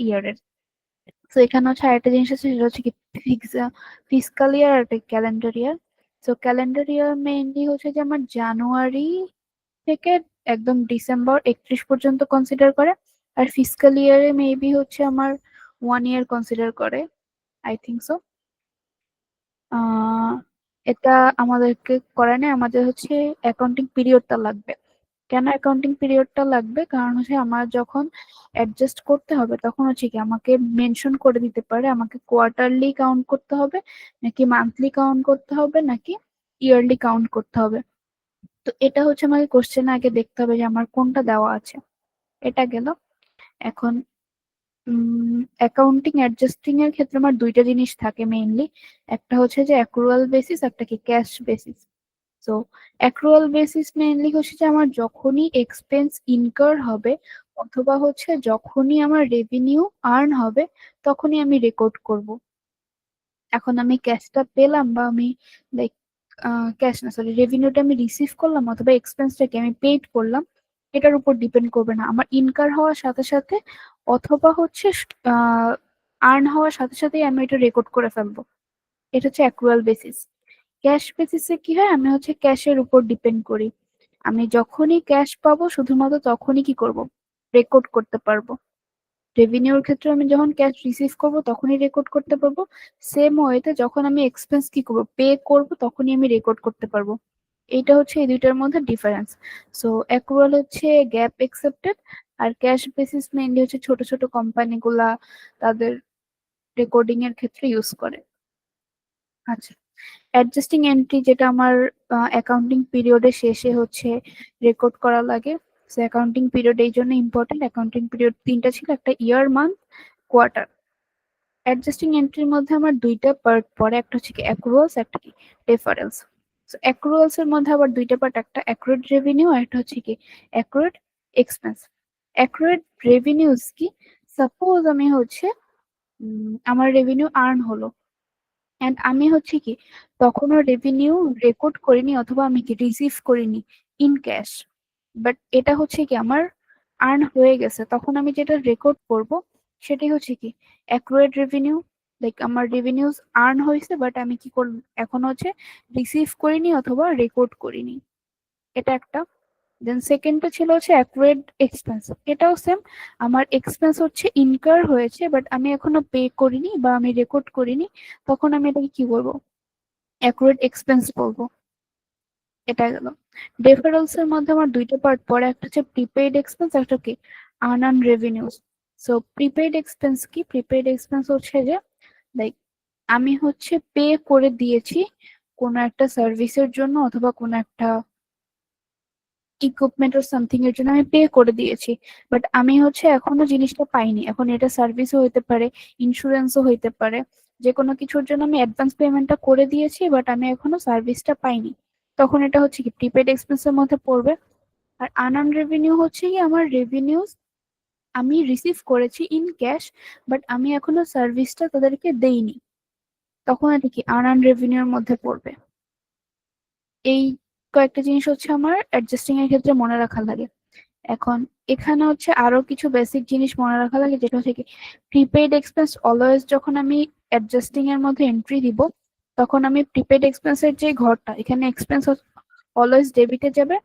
ইয়ারের। তো এখানে হচ্ছে আরেকটা জিনিস আছে, সেটা হচ্ছে কি ফিসকাল ইয়ার আর একটা ক্যালেন্ডার ইয়ার। তো ক্যালেন্ডার ইয়ার মেইনলি হচ্ছে যে আমার জানুয়ারি থেকে একদম ডিসেম্বর 31 পর্যন্ত কনসিডার করে। আর ফিসকাল ইয়ারে মেবি হচ্ছে আমার 1 ইয়ার কনসিডার করে, আই থিঙ্ক সো। আহ এটা আমাদেরকে করে না, আমাদের হচ্ছে অ্যাকাউন্টিং পিরিয়ডটা লাগবে। কেন অ্যাকাউন্টিং পিরিয়ডটা লাগবে? কারণ হচ্ছে আমার যখন অ্যাডজাস্ট করতে হবে তখন হচ্ছে কি আমাকে মেনশন করে দিতে পারে আমাকে কোয়ার্টারলি কাউন্ট করতে হবে, নাকি মান্থলি কাউন্ট করতে হবে, নাকি ইয়ারলি কাউন্ট করতে হবে। তো এটা হচ্ছে আমাকে কোশ্চেন আগে দেখতে হবে যে আমার কোনটা দেওয়া আছে। এটা গেল। এখন অ্যাকাউন্টিং অ্যাডজাস্টিং এর ক্ষেত্রে আমার দুইটা জিনিস থাকে মেইনলি। একটা হচ্ছে যে অ্যাক্রুয়াল বেসিস, একটা কি cash basis. So accrual basis mainly হচ্ছে যে আমার যখনই এক্সপেন্স ইনকার হবে অথবা হচ্ছে যখনই আমার রেভিনিউ আর্ন হবে তখনই আমি রেকর্ড করব। এখন আমি ক্যাশটা পেলাম বা আমি লাইক ক্যাশ না সরি রেভিনিউটা আমি রিসিভ করলাম অথবা এক্সপেন্সটাকে আমি পেইড করলাম, এটার উপর ডিপেন্ড করবে না। আমার ইনকার হওয়ার সাথে সাথে অথবা হচ্ছে আর্ন হওয়ার সাথে সাথেই আমি এটা রেকর্ড করে ফেলবো। এটা হচ্ছে অ্যাক্রুয়াল বেসিস। ক্যাশ বেসিসে কি হয়, আমি হচ্ছে ক্যাশের উপর ডিপেন্ড করি। আমি যখনই ক্যাশ পাবো শুধুমাত্র তখনই কি করব, রেকর্ড করতে পারবো। রেভিনিউর ক্ষেত্রে আমি যখন ক্যাশ রিসিভ করব তখনই রেকর্ড করতে পারবো। সেম ওয়েতে যখন আমি এক্সপেন্স কি করব, পে করব, তখনই আমি রেকর্ড করতে পারবো। এইটা হচ্ছে এই দুইটার মধ্যে ডিফারেন্স। সো অ্যাক্রুয়াল হচ্ছে গ্যাপ একসেপ্টেড, আর ক্যাশ বেসিস মেইনলি হচ্ছে ছোট ছোট কোম্পানিগুলা তাদের রেকর্ডিং এর ক্ষেত্রে ইউজ করে। আচ্ছা, অ্যাডজাস্টিং এন্ট্রি যেটা আমার অ্যাকাউন্টিং পিরিয়ডের শেষে হচ্ছে রেকর্ড করা লাগে। অ্যাকাউন্টিং পিরিয়ড এই জন্য ইম্পর্টেন্ট, অ্যাকাউন্টিং পিরিয়ড তিনটা ছিল, একটা ইয়ার, মান্থ, কোয়ার্টার। অ্যাডজাস্টিং এন্ট্রির মধ্যে আমার দুইটা পার্ট পড়ে, একটা হচ্ছে কি অ্যাক্রুয়ালস, একটা কি ডিফারেন্স। অ্যাক্রুয়ালস এর মধ্যে আবার দুইটা পার্ট, একটা অ্যাকুরেট রেভিনিউ আর একটা হচ্ছে কি অ্যাকুরেট এক্সপেন্স। অ্যাকুরেট রেভিনিউস কি, সাপোজ আমি হচ্ছে আমার রেভিনিউ আর্ন হলো এন্ড আমি হচ্ছে কি তখনও রেভিনিউ রেকর্ড করিনি অথবা আমি কি রিসিভ করিনি ইন ক্যাশ, বাট এটা হচ্ছে কি আমার আর্ন হয়ে গেছে, তখন আমি যেটা রেকর্ড করব সেটাই হচ্ছে কি অ্যাকুরেট রেভিনিউ। লাইক আমার রেভিনিউস আর্ন হয়েছে বাট আমি কি করব, এখন হচ্ছে রিসিভ করিনি অথবা রেকর্ড করিনি। এটা একটা। দেন সেকেন্ডটা ছিল হচ্ছে অ্যাকুরেট এক্সপেন্স। এটাও সেম, আমার এক্সপেন্স হচ্ছে ইনকার হয়েছে বাট আমি এখনো পে করিনি বা আমি রেকর্ড করিনি, তখন আমি এটাকে কি বলবো, অ্যাকুরেট এক্সপেন্স বলবো। এটা গেল। ডেফারেলস এর মধ্যে আমার দুইটা পার্ট পড়ে, একটা হচ্ছে প্রিপেইড এক্সপেন্স, একটা কি unearned revenues. So prepaid expense কি, প্রিপেইড এক্সপেন্স হচ্ছে যে লাইক আমি হচ্ছে পে করে দিয়েছি কোনো একটা সার্ভিসের জন্য অথবা কোনো একটা ইকুইপমেন্ট or সামথিং এর জন্য আমি পে করে দিয়েছি, বাট আমি হচ্ছে এখনো জিনিসটা পাইনি। এখন এটা সার্ভিসও হইতে পারে, ইন্স্যুরেন্সও হইতে পারে, যে কোনো কিছুর জন্য আমি অ্যাডভান্স পেমেন্টটা করে দিয়েছি বাট আমি এখনো সার্ভিসটা পাইনি, তখন এটা হচ্ছে কি প্রিপেড এক্সপেন্সের মধ্যে পড়বে। আর আনআর্ন রেভিনিউ হচ্ছে কি আমার রেভিনিউস আমি রিসিভ করেছি ইন ক্যাশ বাট আমি এখনো সার্ভিসটা তাদেরকে দেইনি, তখন এটা কি আনআর্ন রেভিনিউর মধ্যে পড়বে। এই কয়েকটা জিনিস হচ্ছে আমার অ্যাডজাস্টিং এর ক্ষেত্রে মনে রাখা লাগে। এখন এখানে হচ্ছে আরো কিছু বেসিক জিনিস মনে রাখা লাগে, যেটা হচ্ছে কি প্রিপেইড এক্সপেন্স অলওয়েজ যখন আমি অ্যাডজাস্টিং এর মধ্যে এন্ট্রি দিব তখন আমি প্রিপেইড এক্সপেন্সের যে ঘরটা এখানে এক্সপেন্স অলওয়েজ ডেবিটে যাবে,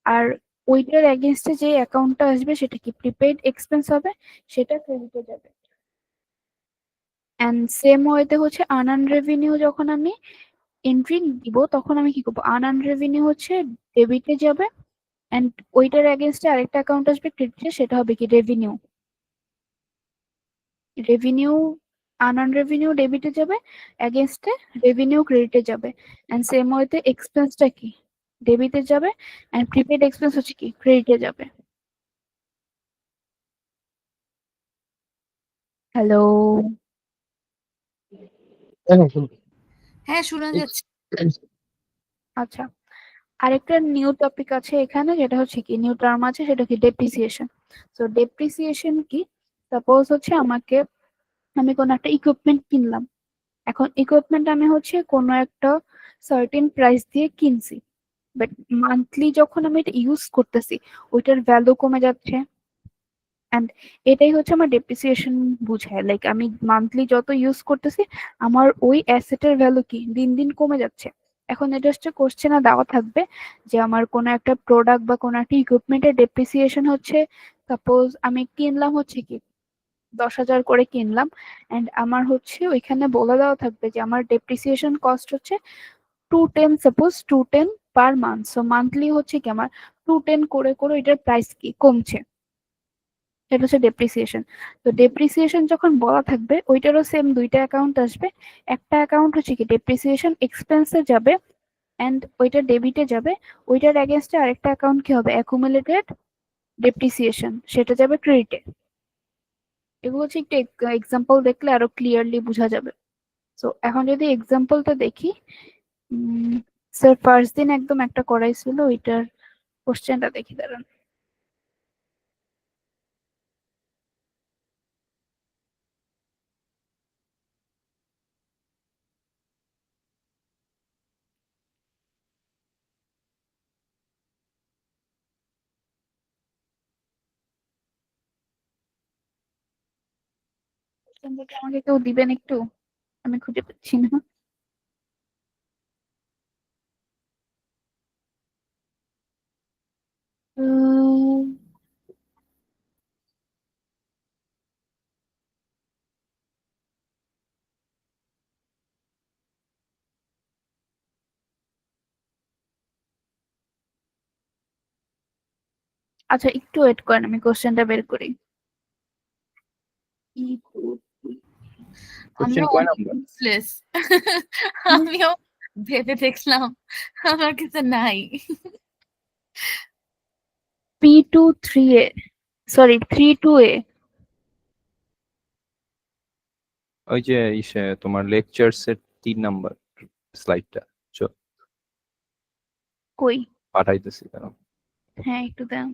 আর ওইটার এগেনস্টে যে অ্যাকাউন্টটা আসবে সেটা কি প্রিপেইড এক্সপেন্স হবে, সেটা ক্রেডিটে যাবে। এন্ড সেম ওয়েতে হচ্ছে আনআর্ন রেভিনিউ যখন আমি এন্ট্রি দিব তখন আমি কি করবো, আনআর্ন রেভিনিউ হচ্ছে ডেবিটে যাবে এন্ড ওইটার এগেনস্টে আরেকটা অ্যাকাউন্ট আসবে ক্রেডিটে, সেটা হবে কি রেভিনিউ। রেভিনিউ আনআর্ন রেভিনিউ ডেবিটে যাবে, এগেনস্টে রেভিনিউ ক্রেডিটে যাবে। এন্ড সেম ওয়েতে এক্সপেন্সটা কি ডেবিটে যাবে এন্ড প্রিপেড এক্সপেন্স হচ্ছে কি ক্রেডিটে যাবে। হ্যালো। হ্যাঁ, শোনা যাচ্ছে। আচ্ছা, আরেকটা নিউ টপিক আছে এখানে, যেটা হচ্ছে কি নিউ টার্ম আছে, সেটা কি ডেপ্রিসিয়েশন। তো ডেপ্রিসিয়েশন কি, সাপোজ হচ্ছে আমি কোনো একটা ইকুইপমেন্ট কিনলাম। এখন ইকুইপমেন্ট আমি হচ্ছে কোনো একটা সার্টেন প্রাইস দিয়ে কিনছি, বাট মান্থলি যখন আমি এটা ইউজ করতেছি ওইটার ভ্যালু কমে যাচ্ছে, অ্যান্ড এটাই হচ্ছে আমার ডেপ্রিসিয়েশন বুঝায়, লাইক আমি মান্থলি যত ইউজ করতেছি আমার ওই অ্যাসেটের ভ্যালু কি দিন দিন কমে যাচ্ছে। এখন এটা হচ্ছে কোশ্চেনে দেওয়া থাকবে যে আমার কোনো একটা প্রোডাক্ট বা কোনো একটা ইকুইপমেন্টের ডেপ্রিসিয়েশন হচ্ছে, সাপোজ আমি কিনলাম হচ্ছে কি 10,000 করে কিনলাম, অ্যান্ড আমার হচ্ছে ওইখানে বলে দেওয়া থাকবে যে আমার ডেপ্রিসিয়েশন কস্ট হচ্ছে 210, suppose 210 per month. So monthly হচ্ছে কি আমার 210 করে করে এটার প্রাইস কি কমছে, এটা হচ্ছে ডেপ্রিসিয়েশন। তো ডেপ্রিসিয়েশন যখন বলা থাকবে ওইটারও সেম দুইটা অ্যাকাউন্ট আসবে। একটা অ্যাকাউন্ট হচ্ছে কি ডেপ্রিসিয়েশন এক্সপেন্সে যাবে অ্যান্ড ওইটা ডেবিটে যাবে, ওইটার এগেনস্টে আরেকটা অ্যাকাউন্ট কি হবে অ্যাকুমুলেটেড ডেপ্রিসিয়েশন, সেটা যাবে ক্রেডিটে। এগুলো হচ্ছে একটু এক্সাম্পল দেখলে আরো ক্লিয়ারলি বোঝা যাবে। তো এখন যদি এক্সাম্পলটা দেখি, স্যার ফার্স্ট দিন একদম একটা করাইছিল, ওইটার কোশ্চেনটা দেখি দাঁড়ান। কোশ্চেনটা কি আমাকে কেউ দিবেন একটু, আমি খুঁজে পাচ্ছি না। উম, আচ্ছা একটু ওয়েট করেন, আমি কোশ্চেনটা বের করি। আমিও কোশ্চেন কয় অনেক নাম্বার? ইউজলেস। আমিও ভেবে দেখলাম আমার কাছে নাই। P23A, sorry 32A। ওই যে তোমার লেকচারস এর 3 নাম্বার স্লাইডটা কই? পাঠাইতেছি কেন? হ্যাঁ একটু দেন।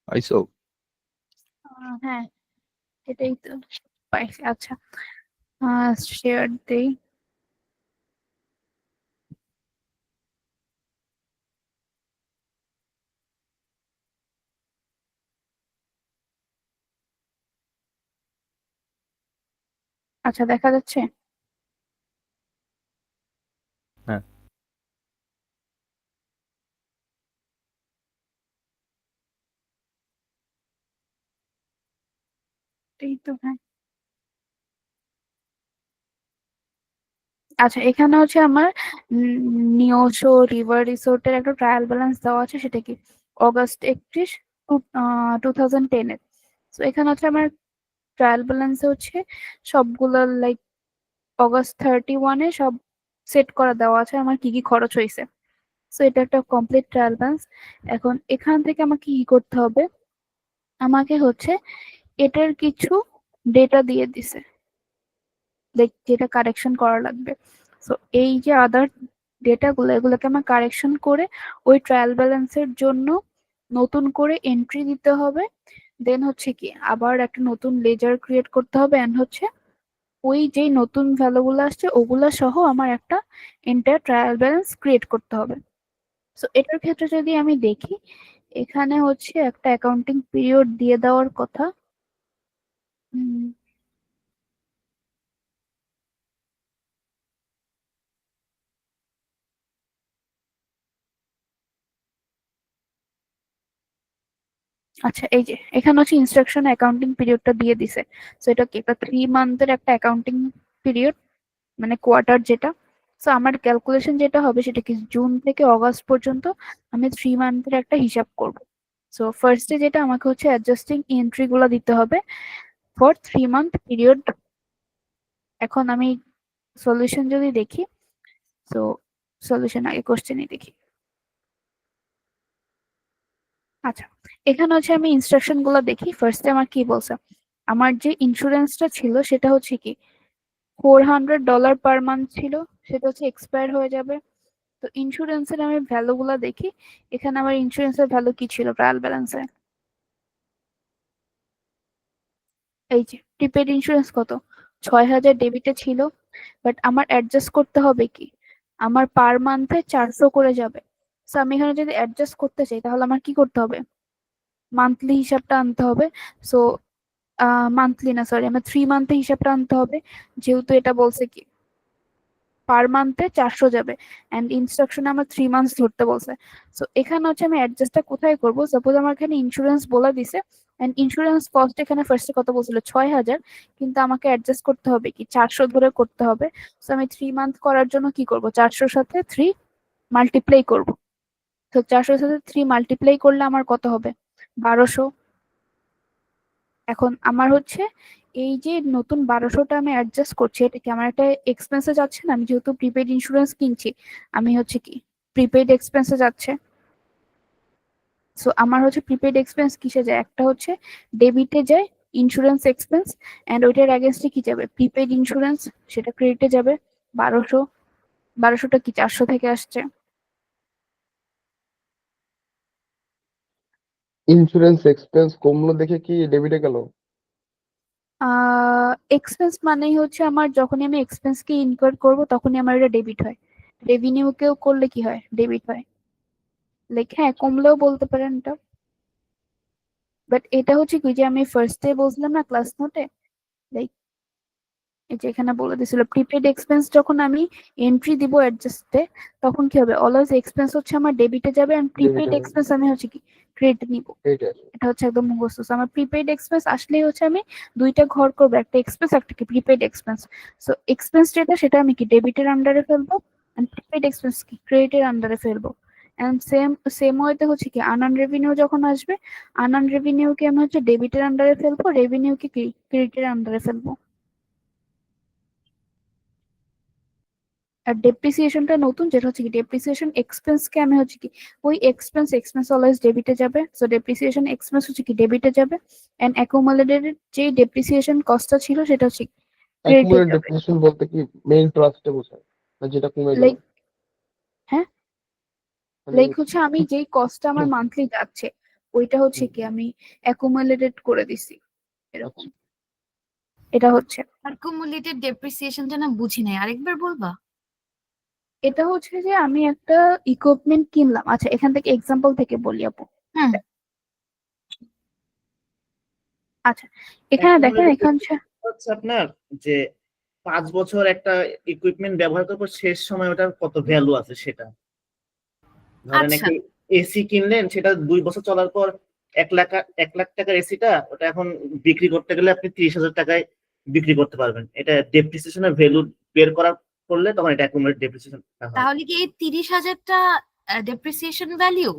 আইসো? হ্যাঁ এটাই তো পাইছি। আচ্ছা শেয়ার দেই। আচ্ছা দেখা যাচ্ছে। হ্যাঁ। এই তো হ্যাঁ। আচ্ছা এখানে হচ্ছে আমার নিওশো রিভার রিসোর্টের একটা ট্রায়াল ব্যালেন্স দেওয়া আছে, সেটা কি অগস্ট 31, 2010-এর। তো এখানে হচ্ছে আমার ট্রায়াল ব্যালেন্সে হচ্ছে সবগুলো লাইক August 31 সব সেট করা দেওয়া আছে আমার কি কি খরচ হয়েছে। সো এটা একটা কমপ্লিট ট্রায়াল ব্যালেন্স। এখন এখান থেকে আমাকে কি করতে হবে, আমাকে হচ্ছে এটার কিছু ডেটা দিয়ে দিছে, লাইক যেটা কারেকশন করা লাগবে। সো এই যে আদার ডেটাগুলো এগুলোকে আমার কারেকশন করে ওই ট্রায়াল ব্যালেন্সের জন্য নতুন করে এন্ট্রি দিতে হবে। দেন হচ্ছে কি আবার একটা নতুন লেজার ক্রিয়েট করতে হবে, এন্ড হচ্ছে ওই যে নতুন ভ্যালুগুলো আসছে ওগুলা সহ আমার একটা এন্টায়ার ট্রায়াল ব্যালেন্স ক্রিয়েট করতে হবে। সো এটার ক্ষেত্রে যদি আমি দেখি, এখানে হচ্ছে একটা অ্যাকাউন্টিং পিরিয়ড দিয়ে দেওয়ার কথা। উম, আচ্ছা এই যে এখানে হচ্ছে ইনস্ট্রাকশন অ্যাকাউন্টিং পিরিয়ডটা দিয়ে দিছে। সো এটা কি একটা 3 মান্থের একটা অ্যাকাউন্টিং পিরিয়ড, মানে কোয়ার্টার যেটা। সো আমার ক্যালকুলেশন যেটা হবে সেটা কি জুন থেকে অগাস্ট পর্যন্ত আমি 3 মান্থের একটা হিসাব করব। সো ফার্স্টে যেটা আমাকে হচ্ছে অ্যাডজাস্টিং এন্ট্রি গুলো দিতে হবে ফর 3 মান্থ পিরিয়ড। এখন আমি সলিউশন যদি দেখি, সো সলিউশন আগে কোশ্চেনই দেখি। আচ্ছা, এখানে হচ্ছে আমি ইনস্ট্রাকশন গুলো দেখি। ফার্স্টে আমার কি বলছে, আমার যে ইন্স্যুরেন্সটা ছিল সেটা হচ্ছে কি $400 পার মান্থ ছিল, সেটা হচ্ছে এক্সপায়ার হয়ে যাবে। তো ইন্স্যুরেন্সের আমি ভ্যালু গুলা দেখি। এখানে আমার ইন্স্যুরেন্সের ভ্যালু কি ছিল ট্রায়াল ব্যালেন্সে, এই যে প্রিপেড ইন্স্যুরেন্স কত 6,000 ডেবিটে ছিল, বাট আমার অ্যাডজাস্ট করতে হবে কি আমার পার মান্থে 400 করে যাবে। তো আমি এখানে যদি অ্যাডজাস্ট করতে চাই তাহলে আমার কি করতে হবে, মান্থলি হিসাবটা আনতে হবে। সো মান্থলি না, সরি, আমার 3 মান্থে হিসাবটা আনতে হবে, যেহেতু এটা বলছে কি পার মান্থে 400 যাবে এন্ড ইনস্ট্রাকশনে আমার 3 মান্থস ধরতে বলছে। সো এখানে হচ্ছে আমি অ্যাডজাস্টটা কোথায় করব, সাপোজ আমার এখানে ইন্স্যুরেন্স বলে দিছে এন্ড ইন্স্যুরেন্স কস্ট এখানে ফার্স্টে কত বলছিল 6,000, কিন্তু আমাকে অ্যাডজাস্ট করতে হবে কি 400 ধরে করতে হবে। সো আমি 3 মান্থ করার জন্য কি করব, 400 সাথে 3 মাল্টিপ্লাই করব। তো 400 সাথে 3 মাল্টিপ্লাই করলে আমার কত হবে 1200। এখন আমার হচ্ছে এই যে নতুন 1200টা আমি অ্যাডজাস্ট করছি, এটা কি আমার একটা এক্সপেন্সে যাচ্ছে না, আমি যেহেতু প্রিপেড ইন্স্যুরেন্স কিনছি আমি হচ্ছে কি প্রিপেড এক্সপেন্সে যাচ্ছে। সো আমার হচ্ছে প্রিপেড এক্সপেন্স কিসে যায়, একটা হচ্ছে ডেবিটে যায় ইন্স্যুরেন্স এক্সপেন্স এন্ড ওইটার অ্যাগেন্স্টে কি যাবে প্রিপেড ইন্স্যুরেন্স, সেটা ক্রেডিটে যাবে 1200। 1200টা কি 400 থেকে আসছে। ইন্স্যুরেন্স এক্সপেন্স কমলো দেখে কি ডেবিটে গেল? এক্সপেন্স মানেই হচ্ছে আমার যখনই আমি এক্সপেন্সকে ইনকার করব তখনই আমার এটা ডেবিট হয়, রেভিনিউকেও করলে কি হয় ডেবিট হয়। লাইক হ্যাঁ কমলেও বলতে পারেন এটা, বাট এটা হচ্ছে কি যে আমি ফার্স্টে বলছিলাম না ক্লাস নোটে, লাইক এই যে এখানে বলে দিছিল প্রিপেড এক্সপেন্স যখন আমি এন্ট্রি দিব অ্যাডজাস্টে তখন কি হবে অলওয়েজ এক্সপেন্স হচ্ছে আমার ডেবিটে যাবে এন্ড প্রিপেড ডেবিটে এক্সপেন্স আমি হচ্ছে কি ক্রেডিট নিব। এইটা এটা হচ্ছে একদম মুখস্থ। So, আমার প্রিপেড এক্সপেন্স আসলেই হচ্ছে আমি দুইটা ঘর করবো, একটা এক্সপেন্স একটা কি প্রিপেড এক্সপেন্স। সো এক্সপেন্স যেটা সেটা আমি কি ডেবিটের আন্ডারে ফেলবো এন্ড প্রিপেড এক্সপেন্স কি ক্রেডিটের আন্ডারে ফেলবো। এন্ড সেম ওয়েতে হচ্ছে কি আনআর্ন রেভিনিউ যখন আসবে আনআর্ন রেভিনিউ কে আমি হচ্ছে ডেবিটের আন্ডারে ফেলবো, রেভিনিউ কে ক্রেডিটের আন্ডারে ফেলবো। আর ডেপ্রিসিয়েশনটা নতুন যেটা হচ্ছে কি ডেপ্রিসিয়েশন এক্সপেন্স কে আমি হচ্ছে কি ওই এক্সপেন্স অলওয়েজ ডেবিটে যাবে। সো ডেপ্রিসিয়েশন এক্সপেন্স হচ্ছে কি ডেবিটে যাবে এন্ড অ্যাকুমুলেটেড যে ডেপ্রিসিয়েশন কস্টটা ছিল সেটা হচ্ছে ক্রেডিটে অ্যাকুমুলেটেড যাবে। ডেপ্রিসিয়েশন বলতে কি মেইন ট্রাস্টে বোঝায় না যেটা কমে গেল? লাইক হ্যাঁ, মানে লাইক হচ্ছে আমি যেই কস্টটা আমার মান্থলি যাচ্ছে ওইটা হচ্ছে কি আমি অ্যাকুমুলেটেড করে দিছি এরকম। আচ্ছা, এটা হচ্ছে অ্যাকুমুলেটেড ডেপ্রিসিয়েশনটা না বুঝি নাই, আরেকবার বলবা? এটা হচ্ছে যে আমি একটা ইকুইপমেন্ট কিনলাম। আচ্ছা এখান থেকে এক্সাম্পল থেকে বলি আপু। হুম। আচ্ছা এখানে দেখেন এখানে হচ্ছে আপনার যে 5 বছর একটা ইকুইপমেন্ট ব্যবহার করার পর শেষ সময় ওটার কত ভ্যালু আছে সেটা। ধরেন আচ্ছা। একটা এসি কিনলেন, সেটা 2 বছর চলার পর 1 লাখ টাকার এসিটা ওটা এখন বিক্রি করতে গেলে আপনি 30,000 টাকায় বিক্রি করতে পারবেন। এটা ডেপ্রিসিয়েশনের ভ্যালু বের করা করলে তখন এটা অ্যাকুমুলেটেড ডেপ্রিসিয়েশন হয়। তাহলে কি এই 30,000টা ডেপ্রিসিয়েশন ভ্যালু?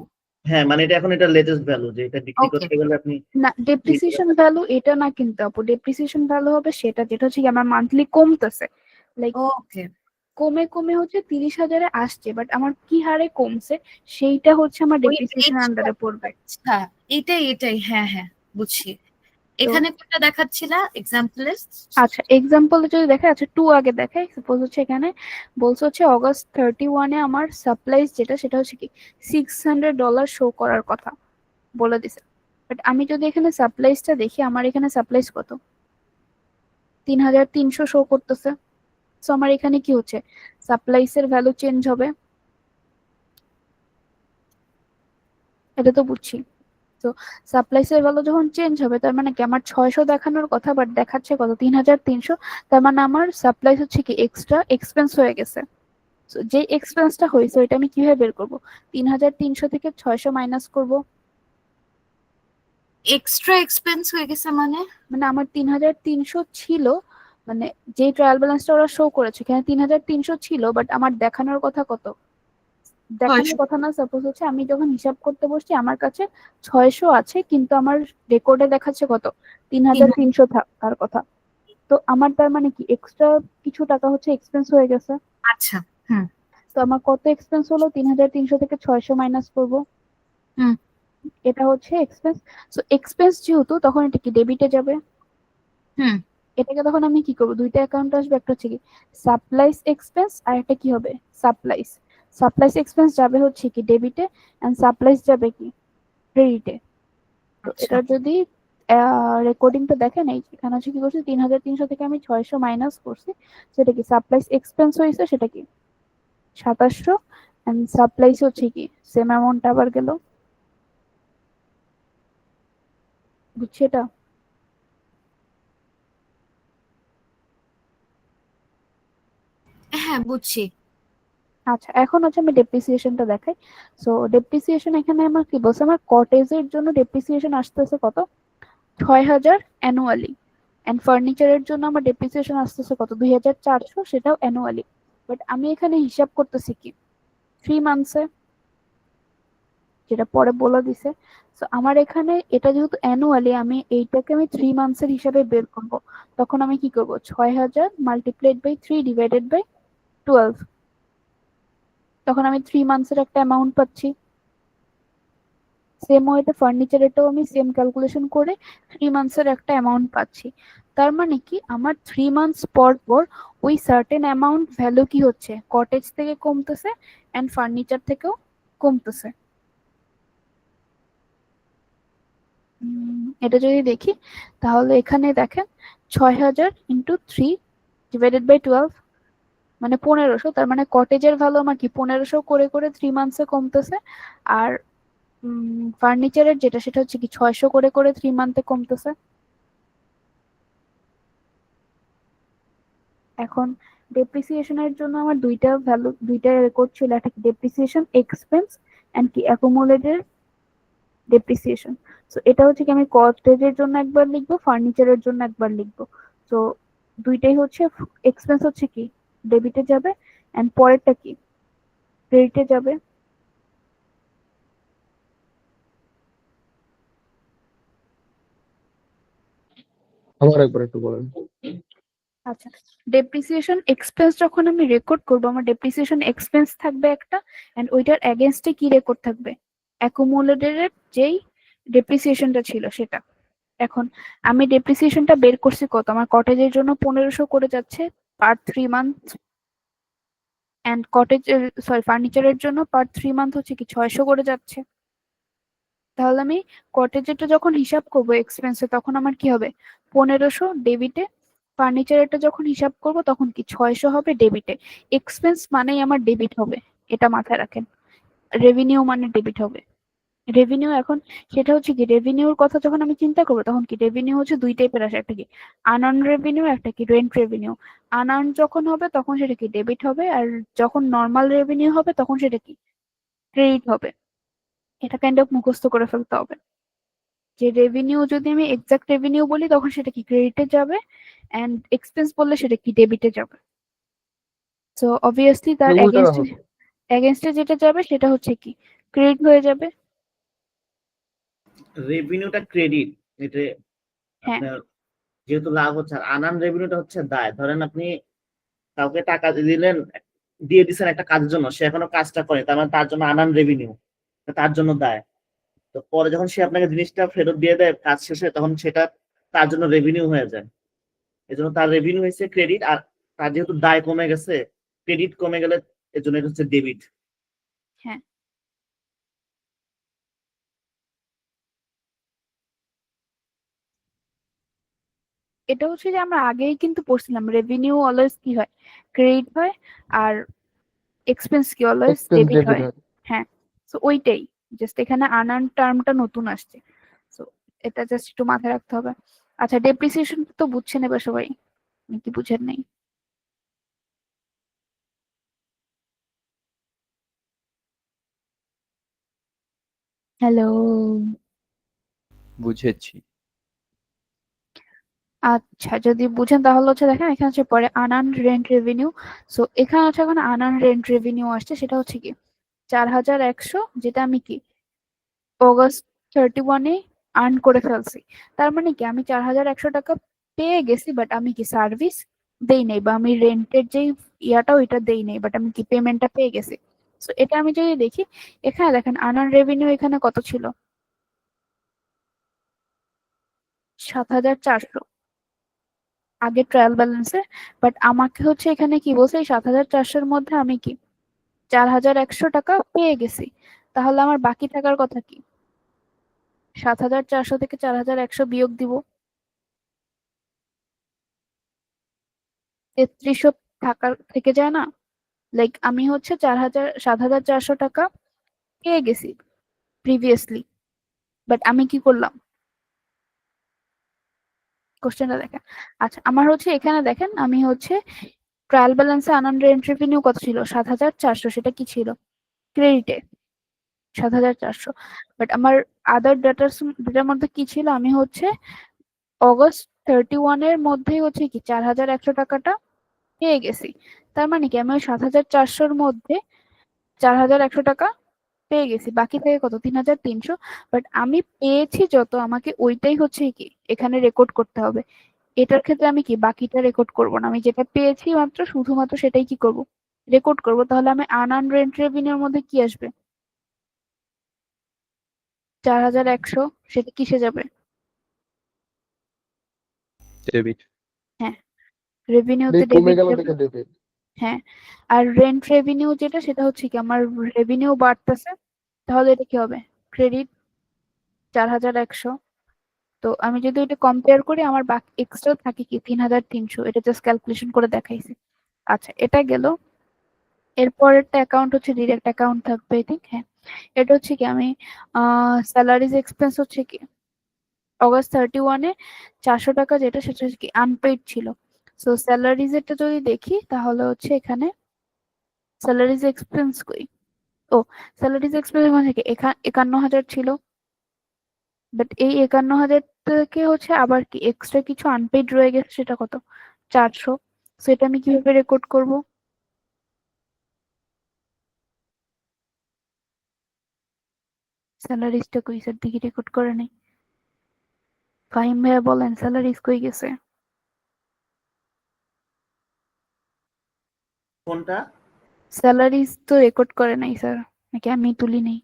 হ্যাঁ, মানে এটা এখন এটা লেটেস্ট ভ্যালু যে এটা বিক্রি ওকে। করতে গেলে আপনি না, ডেপ্রিসিয়েশন ভ্যালু এটা না, কিন্তু আপু ডেপ্রিসিয়েশন ভ্যালু হবে সেটা যেটা হচ্ছে কি আমার মান্থলি কমতেছে, লাইক ওকে। কমে কমে হচ্ছে 30,000-এ আসছে, বাট আমার কি হারে কমছে সেইটা হচ্ছে আমার ওই ডেপ্রিসিয়েশন extra- আন্ডারে পড়বে। আচ্ছা, এটাই হ্যাঁ হ্যাঁ বুঝছি। এখানে কোনটা দেখাচ্ছিলা এক্সাম্পলে? আচ্ছা এক্সাম্পলে যদি দেখে, আচ্ছা 2 আগে দেখাই। সাপোজ হচ্ছে এখানে বলছে হচ্ছে অগস্ট 31-এ আমার সাপ্লাইজ যেটা সেটা হচ্ছে কি $600 শো করার কথা বলে দিছে, বাট আমি যদি এখানে সাপ্লাইজটা দেখি আমার এখানে সাপ্লাইজ কত 3,300 শো করতেছে। সো আমার এখানে কি হচ্ছে সাপ্লাইসের ভ্যালু চেঞ্জ হবে, এটা তো বুঝছি। তো সাপ্লাইসের ভ্যালু যখন চেঞ্জ হবে তার মানে কি আমার 600 দেখানোর কথা বাট দেখাচ্ছে কত 3,300, তার মানে আমার সাপ্লাইস হচ্ছে কি এক্সট্রা এক্সপেন্স হয়ে গেছে। তো যে এক্সপেন্সটা হয়েছে ওইটা আমি কিভাবে বের করবো, 3,300 থেকে 600 মাইনাস করব। এক্সট্রা এক্সপেন্স হয়ে গেছে মানে? মানে আমার 3,300 ছিল, মানে যে ট্রায়াল ব্যালেন্সটা ওরা শো করেছে এখানে 3,300 ছিল, বাট আমার দেখানোর কথা কত, দেখানোর 600। কথা না, সাপোজ হচ্ছে আমি যখন হিসাব করতে বসছি আমার কাছে 600 আছে, কিন্তু আমার রেকর্ডে দেখাচ্ছে কত 3,300 থাকার কথা। তো আমার তার মানে কি এক্সট্রা কিছু টাকা হচ্ছে এক্সপেন্স হয়ে গেছে। আচ্ছা। হুম তো আমার কত এক্সপেন্স হলো, 3,300 থেকে 600 মাইনাস করবো, হুম এটা হচ্ছে এক্সপেন্স। সো এক্সপেন্স যেহেতু তখন এটা কি ডেবিটে যাবে, হুম এটাকে তখন আমি কি করবো, দুইটা অ্যাকাউন্ট আসবে, একটা হচ্ছে কি সাপ্লাইস এক্সপেন্স আর একটা কি হবে সাপ্লাইস। সাপ্লাইস এক্সপেন্স যাবে হচ্ছে কি ডেবিটে এন্ড সাপ্লাইস যাবে কি ক্রেডিটে। তো আচ্ছা। এটা যদি রেকর্ডিংটা দেখেন, এই এখানে হচ্ছে কি করছি 3,300 থেকে আমি 600 মাইনাস করছি, সেটা কি সাপ্লাইস এক্সপেন্স হয়েছে, সেটা কি 2,700, এন্ড সাপ্লাইস হচ্ছে কি সেম অ্যামাউন্ট আবার গেল, বুঝছি এটা। হ্যাঁ বুঝছি। আচ্ছা এখন হচ্ছে আমি ডেপ্রিসিয়েশনটা দেখাই। সো ডেপ্রিসিয়েশন এখানে আমার কি বলছে, আমার কটেজের জন্য ডেপ্রিসিয়েশন আসতেছে কত 6,000 অ্যানুয়ালি, এন্ড ফার্নিচারের জন্য আমার ডেপ্রিসিয়েশন আসতেছে কত 2,400, সেটাও অ্যানুয়ালি। বাট আমি এখানে হিসাব করতেছি কি 3 মান্থসে, যেটা পরে বলে দিছে। তো আমার এখানে এটা যেহেতু অ্যানুয়ালি, আমি এইটাকে আমি 3 মান্থসের হিসাবে বের করব। তখন আমি কি করব 6,000 মাল্টিপ্লাইড বাই 3 ডিভাইডেড বাই 12, তখন আমি 3 মান্থসের একটা অ্যামাউন্ট পাচ্ছি। সেম ওয়েতে ফার্নিচারেরটাও আমি সেম ক্যালকুলেশন করে 3 মান্থসের একটা অ্যামাউন্ট পাচ্ছি। তার মানে কি আমার 3 মান্থস পর পর ওই সার্টেন অ্যামাউন্ট ভ্যালু কি হচ্ছে কটেজ থেকে কমতেছে এন্ড ফার্নিচার থেকেও কমতেছে। এটা যদি দেখি তাহলে এখানে দেখেন 6,000 ইন্টু 3 ডিভাইডেড বাই 12 মানে 1,500, তার মানে কটেজের ভ্যালু আমার কি 1,500 করে করে 3 মান্থসে কমতেছে, আর ফার্নিচারের যেটা সেটা হচ্ছে কি 600 করে করে 3 মান্থে কমতেছে। এখন ডেপ্রিসিয়েশনের জন্য আমার দুইটা ভ্যালু দুইটা রেকর্ড ছিল, একটা কি ডেপ্রিসিয়েশন এক্সপেন্স এন্ড কি অ্যাকুমুলেটেড ডেপ্রিসিয়েশন। সো এটা হচ্ছে কি আমি কটেজের জন্য একবার লিখবো, ফার্নিচারের জন্য একবার লিখবো। তো দুইটাই হচ্ছে এক্সপেন্স হচ্ছে কি ডেবিটে যাবে এন্ড পরেরটা কি ক্রেডিটে যাবে। আবার একবার একটু বলেন। আচ্ছা, ডেপ্রিসিয়েশন এক্সপেন্স যখন আমি রেকর্ড করবো আমার ডেপ্রিসিয়েশন এক্সপেন্স থাকবে একটা, এন্ড ওইটার এগেনস্টে কি রেকর্ড থাকবে অ্যাকুমুলেটেড যেই ডেপ্রিসিয়েশনটা ছিল সেটা। এখন আমি ডেপ্রিসিয়েশনটা বের করছি কত, আমার কটেজের জন্য 1,500 করে যাচ্ছে পার 3 মান্থ, এন্ড কটেজ সরি ফার্নিচারের জন্য পার 3 মান্থ হচ্ছে কি 600 করে যাচ্ছে। তাহলে আমি কটেজেরটা যখন হিসাব করবো এক্সপেন্সে তখন আমার কি হবে 1,500 ডেবিটে, ফার্নিচারেরটা যখন হিসাব করব তখন কি 600 হবে ডেবিটে। এক্সপেন্স মানেই আমার ডেবিট হবে, এটা মাথায় রাখেন। রেভিনিউ মানে ডেবিট হবে। রেভিনিউ এখন সেটা হচ্ছে কি রেভিনিউর কথা যখন আমি চিন্তা করবো তখন কি রেভিনিউ হচ্ছে দুই টাইপের আসে, একটা কি আনআর্ন রেভিনিউ, একটা কি রেন্ট রেভিনিউ। আনআর্ন যখন হবে তখন সেটা কি ডেবিট হবে, আর যখন নর্মাল রেভিনিউ হবে তখন সেটা কি ক্রেডিট হবে। এটা কাইন্ড অফ মুখস্থ করে ফেলতে হবে যে রেভিনিউ যদি আমি এক্সাক্ট রেভিনিউ বলি তখন সেটা কি ক্রেডিটে যাবে, এন্ড এক্সপেন্স বললে সেটা কি ডেবিটে যাবে। সো অবভিয়াসলি তার উল্টাটা হবে। এগেনস্টে যেটা যাবে সেটা হচ্ছে কি ক্রেডিট হয়ে যাবে। রেভিনিউটা ক্রেডিট, এটা হ্যাঁ আপনার যেহেতু লাভ হচ্ছে, আর আনআর্ন রেভিনিউটা হচ্ছে দায়। ধরেন আপনি কাউকে টাকা দিলেন, দিয়ে দিচ্ছেন একটা কাজের জন্য, সে এখনো কাজটা করে, তার মানে তার জন্য আনআর্ন রেভিনিউ, তার জন্য দায়। তো পরে যখন সে আপনাকে জিনিসটা ফেরত দিয়ে দেয় কাজ শেষে, তখন সেটা তার জন্য রেভিনিউ হয়ে যায়। এজন্য তার রেভিনিউ হয়েছে ক্রেডিট, আর তার যেহেতু দায় কমে গেছে, ক্রেডিট কমে গেলে এর জন্য এটা হচ্ছে ডেবিট। হ্যাঁ এটা হচ্ছে যে আমরা আগেই কিন্তু পড়ছিলাম রেভিনিউ অলওয়েজ কি হয় ক্রেডিট হয়, আর এক্সপেন্স কি অলওয়েজ এক্সপেন্স ডেবিট ডেবিট হয়। হয়। হ্যাঁ, সো ওইটাই, জাস্ট এখানে আনান টার্মটা নতুন আসছে। সো এটা জাস্ট একটু মাথায় রাখতে হবে। আচ্ছা ডেপ্রিসিয়েশন তো বুঝছেন এবার সবাই, নাকি বুঝেন নাই? হ্যালো, বুঝেছি। আচ্ছা, যদি বুঝেন তাহলে হচ্ছে দেখেন এখানে হচ্ছে পরে আনআর্ন রেন্ট রেভিনিউ। সো এখানে হচ্ছে এখন আনআর্ন রেন্ট রেভিনিউ আসছে, সেটা হচ্ছে কি 4100, যেটা আমি কি অগস্ট 31-এ আর্ন করে ফেলছি। তার মানে কি আমি 4100 টাকা পেয়ে গেছি, বাট আমি কি সার্ভিস দেই নাই, বা আমি রেন্টের যেই ইয়াটা ওইটা দেই নাই, বাট আমি কি পেমেন্টটা পেয়ে গেছি। সো এটা আমি যদি দেখি, এখানে দেখেন আনআর্ন রেভিনিউ এখানে কত ছিল, 7400 আগে ট্রায়াল ব্যালেন্সে। বাট আমাকে হচ্ছে এখানে কি বলছে, এই 7400-এর মধ্যে আমি কি 4100 টাকা পেয়ে গেছি। তাহলে আমার বাকি থাকার কথা কি, 7400 থেকে 4100 বিয়োগ দিব, 3300 থাকার থেকে যায় না। লাইক আমি হচ্ছে 7400 টাকা পেয়ে গেছি প্রিভিয়াসলি, বাট আমি কি করলাম, কোশ্চেনটা দেখেন। আচ্ছা, আমার হচ্ছে এখানে দেখেন আমি হচ্ছে ট্রায়াল ব্যালেন্সে আনআর্ন রেন্ট রেভিনিউ কত ছিল, 7400, সেটা কি ছিল ক্রেডিটে 7400। বাট আমার আদার ডেটার মধ্যে কি ছিল, আমি হচ্ছে অগস্ট 31-এর মধ্যেই হচ্ছে কি 4100 টাকাটা পেয়ে গেছি। তার মানে কি আমি ওই 7400-র মধ্যে 4100 টাকা পেয়ে গেছি, বাকি থেকে কত 3300। বাট আমি পেয়েছি যত, আমাকে ওইটাই হচ্ছে কি এখানে রেকর্ড করতে হবে। এটার ক্ষেত্রে আমি কি বাকিটা রেকর্ড করব না, আমি যেটা পেয়েছি মাত্র শুধুমাত্র সেটাই কি করব, রেকর্ড করব। তাহলে আমি আনআর্ন রেন্ট রেভিনিউর মধ্যে কি আসবে, 4100, সেটা কিসে যাবে, ডেবিট। হ্যাঁ রেভিনিউতে কমে ডেবিট গেল যাবে। দেখে ডেবিট। হ্যাঁ, আর রেন্ট রেভিনিউ যেটা, সেটা হচ্ছে কি আমার রেভিনিউ বাড়তেছে, তাহলে এটা কি হবে ক্রেডিট 4100। তো আমি যদি এটা কম্পেয়ার করি, আমার বাকি এক্সট্রা থাকে কি 3300, এটা জাস্ট ক্যালকুলেশন করে দেখাইছি। আচ্ছা, এটা গেল। এরপরেরটা অ্যাকাউন্ট হচ্ছে ডিরেক্ট অ্যাকাউন্ট থাকবে, আই থিঙ্ক। হ্যাঁ, এটা হচ্ছে কি আমি স্যালারিজ এক্সপেন্স হচ্ছে কি অগস্ট 31-এ 400 টাকা, যেটা সেটা হচ্ছে কি আনপেইড ছিল। সো স্যালারিজ এটা যদি দেখি, তাহলে হচ্ছে এখানে স্যালারিজ এক্সপেন্স কই, ও স্যালারিজ এক্সপেন্স মানে কি 51,000 ছিল। বাট এই 51,000 থেকে হচ্ছে আবার কি এক্সট্রা কিছু আনপেইড রয়ে গেছে, সেটা কত 400। সেটা আমি কিভাবে রেকর্ড করব, স্যালারিজটা কই স্যার, দেখি রেকর্ড করে নেই। ফাহিম ভাইয়া বলেন স্যালারিজ কই গেছে। কোনটা? স্যালারিজ তো রেকর্ড করে নাই স্যার, নাকি আমি তুলি নেই।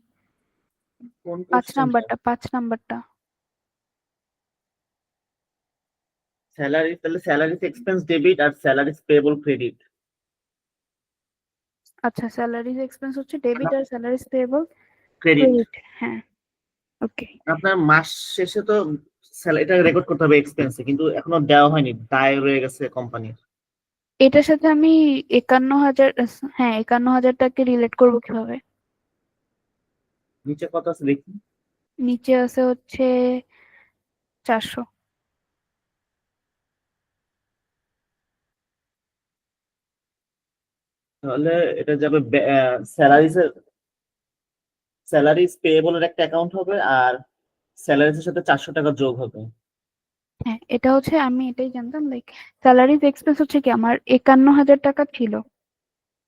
কোন 5 কোশ্চেনটা? নাম্বারটা, 5 নাম্বারটা। স্যালারি, তাহলে স্যালারিজ এক্সপেন্স ডেবিট আর স্যালারিজ পেয়েবল ক্রেডিট। আচ্ছা, স্যালারিজ এক্সপেন্স হচ্ছে ডেবিট আর স্যালারিজ পেয়েবল ক্রেডিট। ক্রেডিট। হ্যাঁ, ওকে। আপনার মাস শেষে তো এটা রেকর্ড করতে হবে এক্সপেন্সে, কিন্তু এখনো দেওয়া হয়নি, দায় রয়ে গেছে কোম্পানির। এটার সাথে আমি 51,000, হ্যাঁ 51,000টাকে রিলেট করবো কিভাবে, নিচে কত আছে দেখি। নিচে আছে হচ্ছে 400। তাহলে এটা যাবে স্যালারিজের, স্যালারিজ পেয়েবলের একটা অ্যাকাউন্ট হবে, আর স্যালারিজের সাথে 400 টাকা যোগ হবে। হ্যাঁ, এটা হচ্ছে আমি এটাই জানতাম, লাইক স্যালারিজ এক্সপেন্স হচ্ছে কি আমার 51,000 টাকা ছিল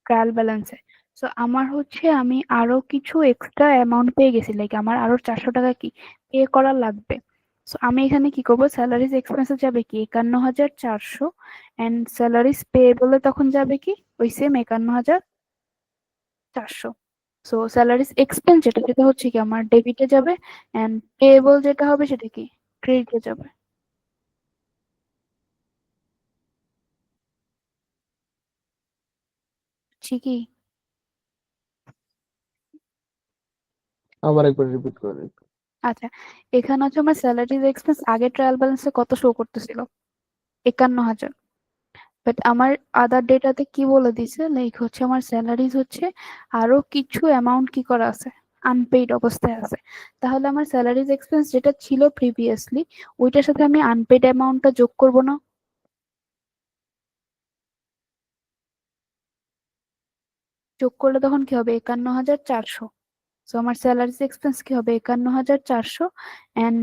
ট্রায়াল ব্যালেন্সে। সো আমার হচ্ছে আমি আরো কিছু এক্সট্রা অ্যামাউন্ট পেয়ে গেছি, লাইক আমার আরো 400 টাকা কি পে করা লাগবে। সো আমি এখানে কি করবো, স্যালারিজ এক্সপেন্সে যাবে কি 51,400, এন্ড স্যালারিজ পেয়েবলে তখন যাবে কি ওই সেম 51,400। সো স্যালারিজ এক্সপেন্স যেটা, সেটা হচ্ছে কি আমার ডেবিটে যাবে, এন্ড পেয়েবল যেটা হবে সেটা কি ক্রেডিটে যাবে। ঠিকই। আবার একবার রিপিট করে। আচ্ছা, এখানে হচ্ছে আমার স্যালারিজ এক্সপেন্স আগে ট্রায়াল ব্যালেন্সে কত শো করতেছিল, 51,000। বাট আমার আদার ডেটাতে কি বলে দিছে, লাইক হচ্ছে আমার স্যালারিজ হচ্ছে আরো কিছু অ্যামাউন্ট কি করা আছে, আনপেইড অবস্থায় আছে। তাহলে আমার স্যালারিজ এক্সপেন্স যেটা ছিল প্রিভিয়াসলি, ওইটার সাথে আমি আনপেইড অ্যামাউন্টটা যোগ করব না, যোগ করলে তখন কি হবে 51,400। সো আমার স্যালারিজ এক্সপেন্স কি হবে 51,400, এন্ড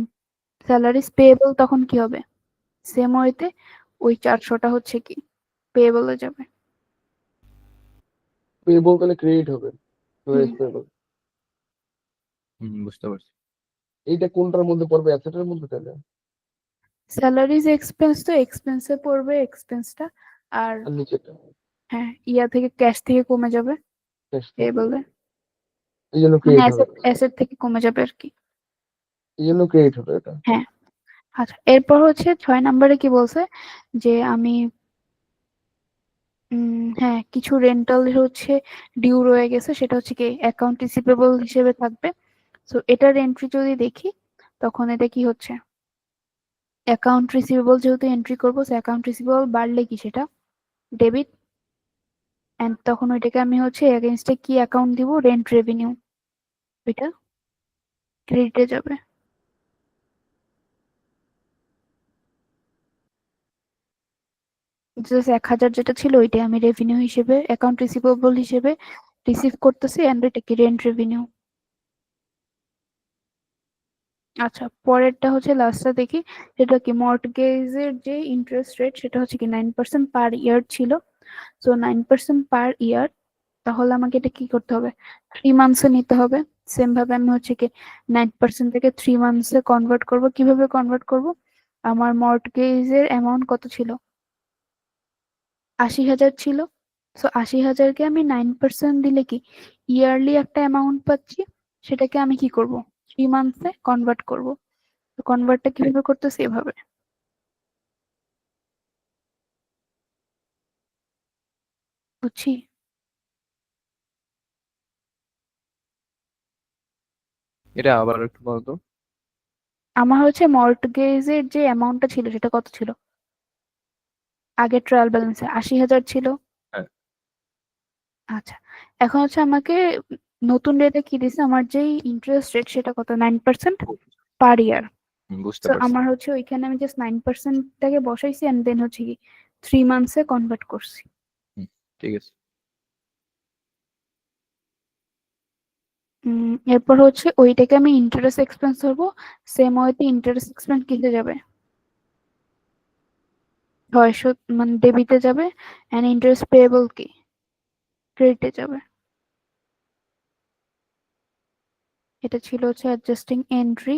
স্যালারিজ পেয়েবল তখন কি হবে সেম ওয়েতে ওই 400টা হচ্ছে কি পেয়েবলে যাবে। পেয়েবল তাহলে ক্রেডিট হবে, হুম। পেয়েবল। বুঝতে পারছি। এইটা কোনটার মধ্যে পড়বে, অ্যাসেটের মধ্যে তাহলে? স্যালারিজ এক্সপেন্স তো এক্সপেন্সে পড়বে এক্সপেন্সটা, আর আর নিচেটা হ্যাঁ ইয়া থেকে ক্যাশ থেকে কমে যাবে ক্যাশ থেকে, পেয়েবলে, এই জন্য মানে ক্রেডিট হবে, অ্যাসেট থেকে কমে যাবে আর কি। এই জন্য ক্রেডিট হবে এটা। হ্যাঁ আচ্ছা, এরপর হচ্ছে 6 নম্বরে কি বলছে যে আমি হ্যাঁ কিছু রেন্টাল হচ্ছে ডিউ রয়ে গেছে, সেটা হচ্ছে কি অ্যাকাউন্ট রিসিভেবল হিসেবে থাকবে। সো এটার এন্ট্রি যদি দেখি তখন এটা কি হচ্ছে অ্যাকাউন্ট রিসিভেবল, যেহেতু এন্ট্রি করবো অ্যাকাউন্ট রিসিভেবল বাড়লে কি সেটা ডেবিট, এন্ড তখন ওইটাকে আমি হচ্ছে এগেইনস্টে কি অ্যাকাউন্ট দিব, রেন্ট রেভিনিউ, ওইটা ক্রেডিটে যাবে। জাস্ট 1000 যেটা ছিল ওইটাই আমি রেভিনিউ হিসেবে অ্যাকাউন্ট রিসিভেবল হিসেবে রিসিভ করতেছি, এন্ড এটা কি রেন্ট রেভিনিউ। আচ্ছা পরেরটা হচ্ছে লাস্টটা দেখি, সেটা কি মর্টগেজের যে ইন্টারেস্ট রেট সেটা হচ্ছে কি 9% পার ইয়ার ছিল। সো 9% পার ইয়ার, তাহলে আমাকে এটা কি করতে হবে 3 মান্থসে নিতে হবে। সেম ভাবে আমি হচ্ছে কি 9% থেকে 3 মান্থসে কনভার্ট করব। কিভাবে কনভার্ট করব, আমার মর্টগেজের অ্যামাউন্ট কত ছিল 80,000 ছিল। সো 80,000কে আমি 9% দিলে কি ইয়ারলি একটা অ্যামাউন্ট পাচ্ছি, সেটাকে আমি কি করব 3 মান্থসে কনভার্ট করব। তো কনভার্টটা কিভাবে করতেছি এভাবে, বুঝছি। এটা আবার একটু বলতো। আমার হচ্ছে মর্টগেজের যে অ্যামাউন্টটা ছিল সেটা কত ছিল, আগের ট্রায়াল ব্যালেন্সে 80,000 ছিল। হ্যাঁ। আচ্ছা এখন হচ্ছে আমাকে নতুন রেটে কি দিছে, আমার যেই ইন্টারেস্ট রেট সেটা কত 9% পার ইয়ার। বুঝতে তো পারছি। আমার হচ্ছে ওইখানে আমি জাস্ট 9%টাকে বসাইছি, এন্ড দেন হচ্ছে কি 3 মান্থসে কনভার্ট করছি। ঠিক আছে। এরপর হচ্ছে ওইটাকে আমি ইন্টারেস্ট এক্সপেন্স ধরবো। সেম ওয়েতে ইন্টারেস্ট এক্সপেন্স কিসে যাবে 600, মানে ডেবিটে যাবে, এন্ড ইন্টারেস্ট পেয়েবল কি ক্রেডিটে যাবে। এটা ছিল হচ্ছে অ্যাডজাস্টিং এন্ট্রি।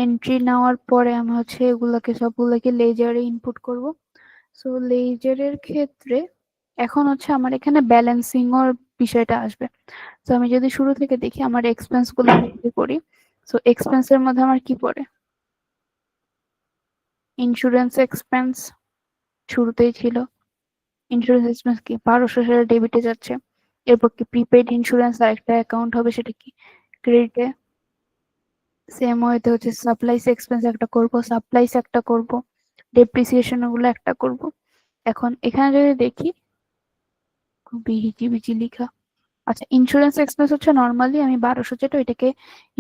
এন্ট্রি নেওয়ার পরে আমি হচ্ছে এগুলাকে সবগুলোকে লেজারে ইনপুট করব। সো লেজারের ক্ষেত্রে এখন হচ্ছে আমার এখানে ব্যালেন্সিং এর বিষয়টা আসবে। তো আমি যদি শুরু থেকে দেখি আমার এক্সপেন্স গুলো করি, সো এক্সপেন্সের মধ্যে আমার কি পড়ে ইন্স্যুরেন্স এক্সপেন্স শুরুতেই ছিল। ইন্স্যুরেন্স এক্সপেন্স কি 1200 সেটা ডেবিটে যাচ্ছে। এরপর কি প্রিপেইড ইন্স্যুরেন্স আর একটা অ্যাকাউন্ট হবে, সেটা কি ক্রেডিটে। সেম ওয়েতে হচ্ছে সাপ্লাইস এক্সপেন্স একটা করব, সাপ্লাইস একটা করব, ডেপ্রিসিয়েশন ওগুলো একটা করব। এখন এখানে যদি দেখি খুবই হিজিবিজি লিখা। আচ্ছা ইন্স্যুরেন্স এক্সপেন্স হচ্ছে নর্মালি আমি 1200 যেটা ওইটাকে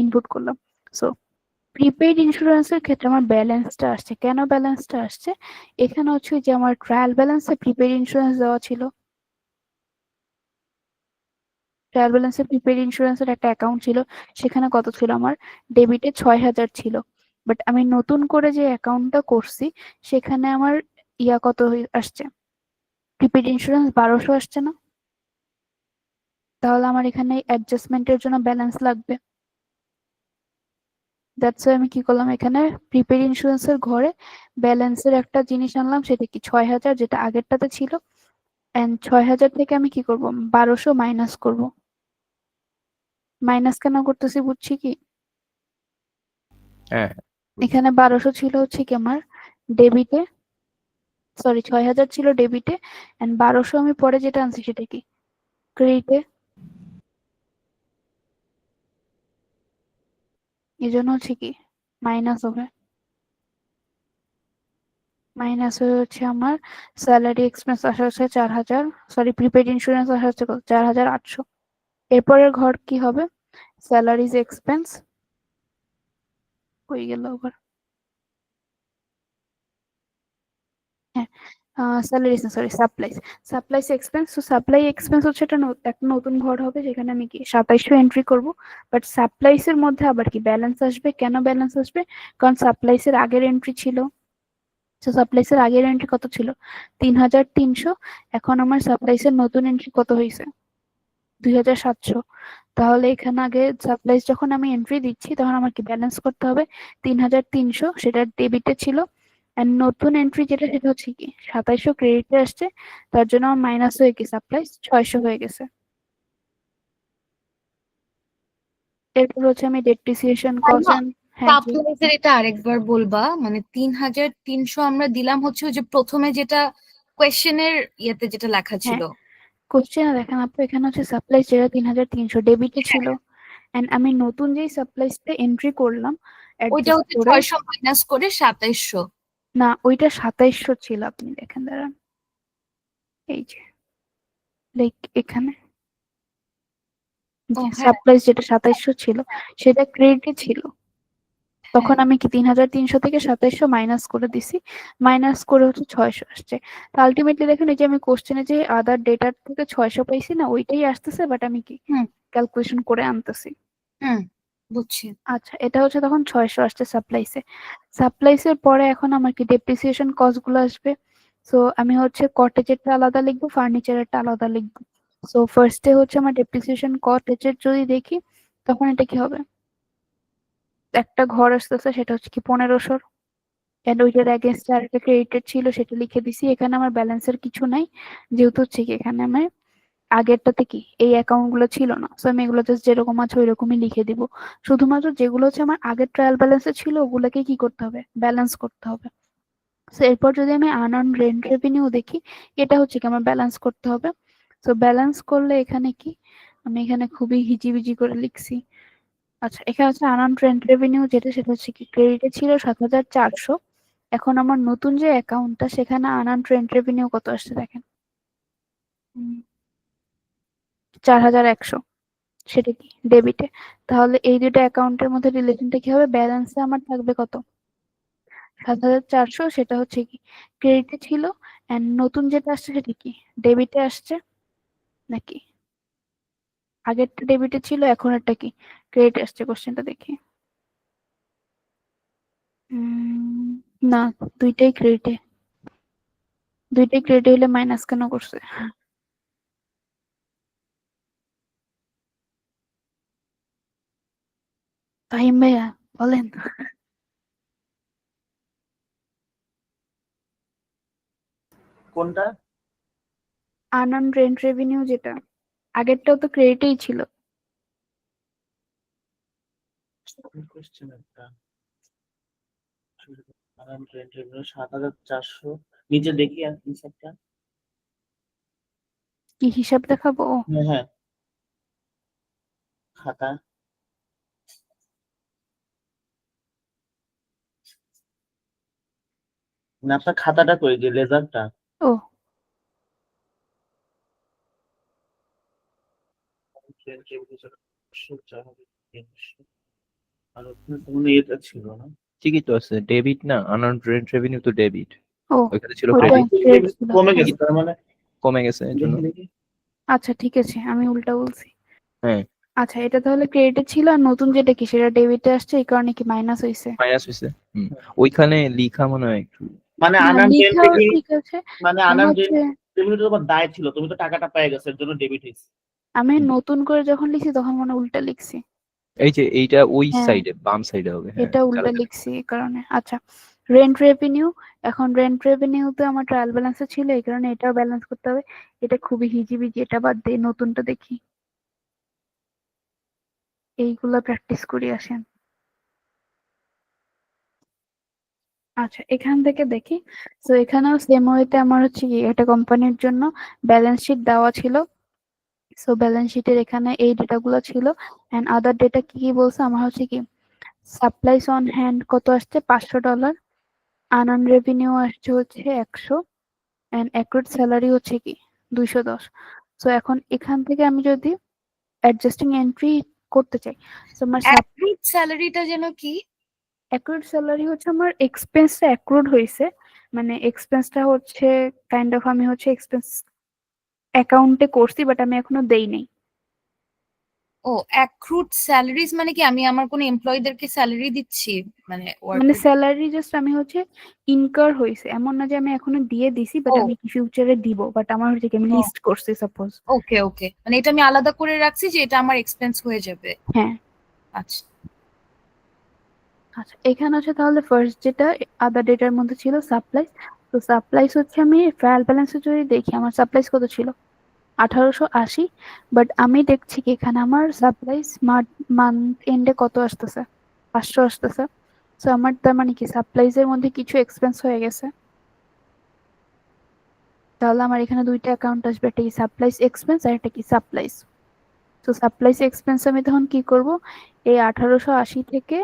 ইনপুট করলাম। সো প্রিপেইড ইন্স্যুরেন্সের ক্ষেত্রে আমার ব্যালেন্সটা আসছে, কেন ব্যালেন্সটা আসছে, এখানে হচ্ছে যে আমার ট্রায়াল ব্যালেন্সে প্রিপেইড ইন্স্যুরেন্স দেওয়া ছিল, ট্রায়াল ব্যালেন্সে প্রিপেইড ইন্স্যুরেন্সের একটা অ্যাকাউন্ট ছিল, সেখানে কত ছিল আমার ডেবিটে 6,000 ছিল। বাট আমি নতুন করে যে অ্যাকাউন্টটা করছি সেখানে আমার ইয়া কত আসছে প্রিপেইড ইন্স্যুরেন্স 1200 আসছে না, তাহলে আমার এখানে অ্যাডজাস্টমেন্টের জন্য ব্যালেন্স লাগবে। দ্যাটস ওয়াই আমি কি করলাম এখানে প্রিপেইড ইন্স্যুরেন্সের ঘরে ব্যালেন্সের একটা জিনিস আনলাম, সেটা কি 6,000 যেটা আগেরটাতে ছিল, এন্ড 6,000 থেকে আমি কি করব 1200 মাইনাস করব। মাইনাস কেন করতেছি বুঝছি কি, হ্যাঁ। এখানে 1200 ছিল হচ্ছে কি আমার ডেবিটে, সরি 6,000 ছিল ডেবিটে, এন্ড 1200 আমি পরে যেটা আনছি সেটা কি ক্রেডিটে। এই জন্য হচ্ছে কি মাইনাস হবে, মাইনাস হয়ে হচ্ছে আমার স্যালারি এক্সপেন্স আসা হচ্ছে 4,000, সরি প্রিপেইড ইন্স্যুরেন্স আসা হচ্ছে 4,800। এরপরের ঘর কি হবে স্যালারিজ এক্সপেন্স, হয়ে গেল আবার, হ্যাঁ স্যালারিজ না সরি সাপ্লাইজ, সাপ্লাইজ এক্সপেন্স। তো সাপ্লাই এক্সপেন্স হচ্ছে একটা নতুন ঘর হবে যেখানে আমি কি 2700 এন্ট্রি করব। বাট সাপ্লাইস এর মধ্যে আবার কি ব্যালেন্স আসবে, কেন ব্যালেন্স আসবে, কারণ সাপ্লাইস এর আগের এন্ট্রি ছিল তো সাপ্লাইসের আগের এন্ট্রি কত ছিল? 3,300। এখন আমার সাপ্লাইসের নতুন এন্ট্রি কত হয়েছে? 2,700। তাহলে এখানে আগে সাপ্লাইস যখন আমি এন্ট্রি দিচ্ছি তখন আমার কি ব্যালেন্স করতে হবে? 3,300 সেটা ডেবিটে ছিল, এন্ড নতুন এন্ট্রি যেটা সেটা হচ্ছে কি 2,700 ক্রেডিটে আসছে, তার জন্য আমার মাইনাস হয়ে কি সাপ্লাইস 600 হয়ে গেছে। এরপর হচ্ছে আমি ডেপ্রিসিয়েশন কস্ট তাইমা, এন্ড হ্যাঁ কি সাপ্লাইজের এটা আরেকবার বলবা, মানে 3,300 আমরা দিলাম হচ্ছে ওই যে প্রথমে যেটা কোয়েশ্চেনের ইয়েতে যেটা লেখা ছিল। কোশ্চেনে দেখেন আপু, এখানে হচ্ছে সাপ্লাইস যেটা 3,300 ডেবিটে ছিল, এন্ড আমি নতুন যেই সাপ্লাইসটা এন্ট্রি করলাম ওইটা অ্যাডজাস্ট হচ্ছে করে, 600 মাইনাস করে 2700। না ওইটা 2,700 ছিল। আপনি দেখেন দাঁড়ান, এই যে লাইক এখানে ও যে হ্যাঁ, সাপ্লাইস যেটা 2,700 ছিল সেটা ক্রেডিটে ছিল। তখন আমি কি 3,300 থেকে 2,700 মাইনাস করে দিছি, মাইনাস করে হচ্ছে 600 আসছে। তো আলটিমেটলি দেখেন এই যে আমি কোশ্চেনে যে আদার ডেটার থেকে 600 পাইছি না, ওইটাই আসতেছে, বাট আমি কি হুম ক্যালকুলেশন করে আনতেছি। হুম বুঝছি। আচ্ছা, এটা হচ্ছে তখন 600 আসছে সাপ্লাইসে। সাপ্লাইসের পরে এখন আমার কি ডেপ্রিসিয়েশন কস্ট গুলো আসবে। সো আমি হচ্ছে কটেজেরটা আলাদা লিখবো, ফার্নিচারেরটা আলাদা লিখবো। সো ফার্স্টে হচ্ছে আমার ডেপ্রিসিয়েশন কটেজের যদি দেখি, তখন এটা কি হবে? একটা ঘর আসতেছে, সেটা হচ্ছে কি 1,500, এন্ড ওইটার এগেনস্টে আরেকটা ক্রেডিটেড ছিল, সেটা লিখে দিছি। এখানে আমার ব্যালেন্সের কিছু নাই, যেহেতু হচ্ছে কি এখানে আমার আগেরটাতে কি এই অ্যাকাউন্ট গুলো ছিল না, সো আমি এগুলো জাস্ট যেরকম আছে ওইরকমই লিখে দিব। শুধুমাত্র যেগুলো হচ্ছে আমার আগের ট্রায়াল ব্যালেন্সে ছিল ওগুলোকে কি করতে হবে? ব্যালেন্স করতে হবে। সো এরপর যদি আমি আনআর্ন রেন্ট রেভিনিউ দেখি, এটা হচ্ছে কি আমার ব্যালেন্স করতে হবে। সো ব্যালেন্স করলে এখানে কি, আমি এখানে খুবই হিজিবিজি করে লিখছি। আচ্ছা, এখানে হচ্ছে আনআর্ন রেন্ট রেভিনিউ যেটা, সেটা হচ্ছে কি ক্রেডিটে ছিল 7,400। এখন আমার নতুন যে অ্যাকাউন্টটা সেখানে আনআর্ন রেন্ট রেভিনিউ কত আসছে দেখেন, 4,100। সেটা কি ডেবিটে। তাহলে এই দুটো অ্যাকাউন্টের মধ্যে রিলেশনটা কি হবে? ব্যালেন্সে আমার থাকবে কত? 7,400, সেটা হচ্ছে কি ক্রেডিটে ছিল, এন্ড নতুন যেটা আসছে সেটা কি ডেবিটে আসছে নাকি আগেরটা ডেবিটে ছিল, এখন একটা কি ক্রেডিট আসছে? কোশ্চেনটা দেখি। উম, না, দুইটাই ক্রেডিটে। দুইটাই ক্রেডিট হলে মাইনাস কেন করছে? ফাহিম ভাইয়া বলেন। কোনটা? আনআর্ন রেন্ট রেভিনিউ যেটা, আগেরটাও তো ক্রেডিটেই ছিল। কোশ্চেন একটা 7,400, নিচে দেখি আর হিসাবটা। কি হিসাব দেখাবো? হ্যাঁ হ্যাঁ, খাতা। না, আপনার খাতাটা কই, যে লেজারটা? ও, আর ওখানে তো মনে হয় এটা ছিল না। ঠিকই তো আছে, ডেবিট না, আনআর্নড রেন্ট রেভিনিউ তো ডেবিট, ও ওইখানে ছিল ওইটা ক্রেডিট, ক্রেডিট ছিল। কমে হ্যাঁ। গেছে তার মানে। কমে গেছে এর জন্য। দেখি দেখি। আচ্ছা ঠিক আছে, আমি উল্টা বলছি। হ্যাঁ, আচ্ছা, এটা তাহলে ক্রেডিটে ছিল, আর নতুন যেটা কি সেটা ডেবিটে আসছে, এই কারণে কি মাইনাস হয়েছে। মাইনাস হয়েছে। ওইখানে লিখা মনে হয় একটু, মানে না, আনআর্ন রেন্ট লিখাও রেভিনিউ, ঠিক আছে। মানে আমি আনআর্ন হচ্ছে রেন্ট রেভিনিউ তোমার দায় ছিল, তুমি তো টাকাটা পেয়ে গেছো, এর জন্য ডেবিট হয়েছে। আমি নতুন করে যখন লিখছি তখন মনে হয় উল্টা লিখছি। এই যে এইটা ওই হ্যাঁ, সাইডে বাম সাইডে হবে। হ্যাঁ, এটা উল্টা লিখছি এই কারণে। আচ্ছা, রেন্ট রেভিনিউ, এখন রেন্ট রেভিনিউ তো আমার ট্রায়াল ব্যালেন্সে ছিল, এই কারণে এটাও ব্যালেন্স করতে হবে। এটা খুবই হিজিবিজি, এটা বাদ দিয়ে নতুনটা দেখি। এইগুলা প্র্যাকটিস করি আসেন। আচ্ছা, এখান থেকে দেখি। তো এখানেও সেম ওয়েতে আমার হচ্ছে কি একটা কোম্পানির জন্য ব্যালেন্স শিট দেওয়া ছিল। সো ব্যালেন্স শিটের এখানে এই ডেটাগুলো ছিল, এন্ড আদার ডেটা কি কি বলছে আমার হচ্ছে কি সাপ্লাইস অন হ্যান্ড কত আসছে $500, আনআর্ন রেভিনিউ আসছে হচ্ছে 100, এন্ড অ্যাকুরেট স্যালারি হচ্ছে কি 210। সো এখন এখান থেকে আমি যদি অ্যাডজাস্টিং এন্ট্রি করতে চাই, তো আমার অ্যাক্রুড স্যালারিটা যেন কি? অ্যাকুরেট স্যালারি হচ্ছে আমার এক্সপেন্সটা অ্যাক্রুড হয়েছে, মানে এক্সপেন্সটা হচ্ছে কাইন্ড অফ আমি হচ্ছে এক্সপেন্স অ্যাকাউন্টে করছি, বাট আমি এখনো দেই নাই। ও অ্যাক্রুড স্যালারিজ মানে কি আমি আমার কোনো এমপ্লয়ীদেরকে স্যালারি দিচ্ছি মানে মানে worker- স্যালারি জাস্ট আমি হচ্ছে ইনকার হয়েছে, এমন না যে আমি এখনো দিয়ে দিছি বাট ও। আমি ফিউচারে দিব, বাট আমার হচ্ছে কি আমি ও। লিস্ট করছি সাপোজ। ওকে ওকে, মানে এটা আমি আলাদা করে রাখছি যে এটা আমার এক্সপেন্স হয়ে যাবে। হ্যাঁ। আচ্ছা আচ্ছা, এখানে হচ্ছে তাহলে ফার্স্ট যেটা আদার ডেটার মধ্যে ছিল সাপ্লাইস। তো সাপ্লাইস হচ্ছে আমি ট্রায়াল ব্যালেন্সে যদি দেখি আমার সাপ্লাইস কত ছিল 1880, বাট আমি দেখছি কি এখানে আমার সাপ্লাইস মান্থ এন্ডে কত আসতেছে 500 আসতেছে। তো আমার তার মানে কি সাপ্লাইসের মধ্যে কিছু এক্সপেন্স হয়ে গেছে। তাহলে আমার এখানে দুইটা অ্যাকাউন্ট আসবে, একটা কি সাপ্লাইস এক্সপেন্স আর একটা কি সাপ্লাইস। তো সাপ্লাইস এক্সপেন্স আমি তখন কি করব, এই 1880 থেকে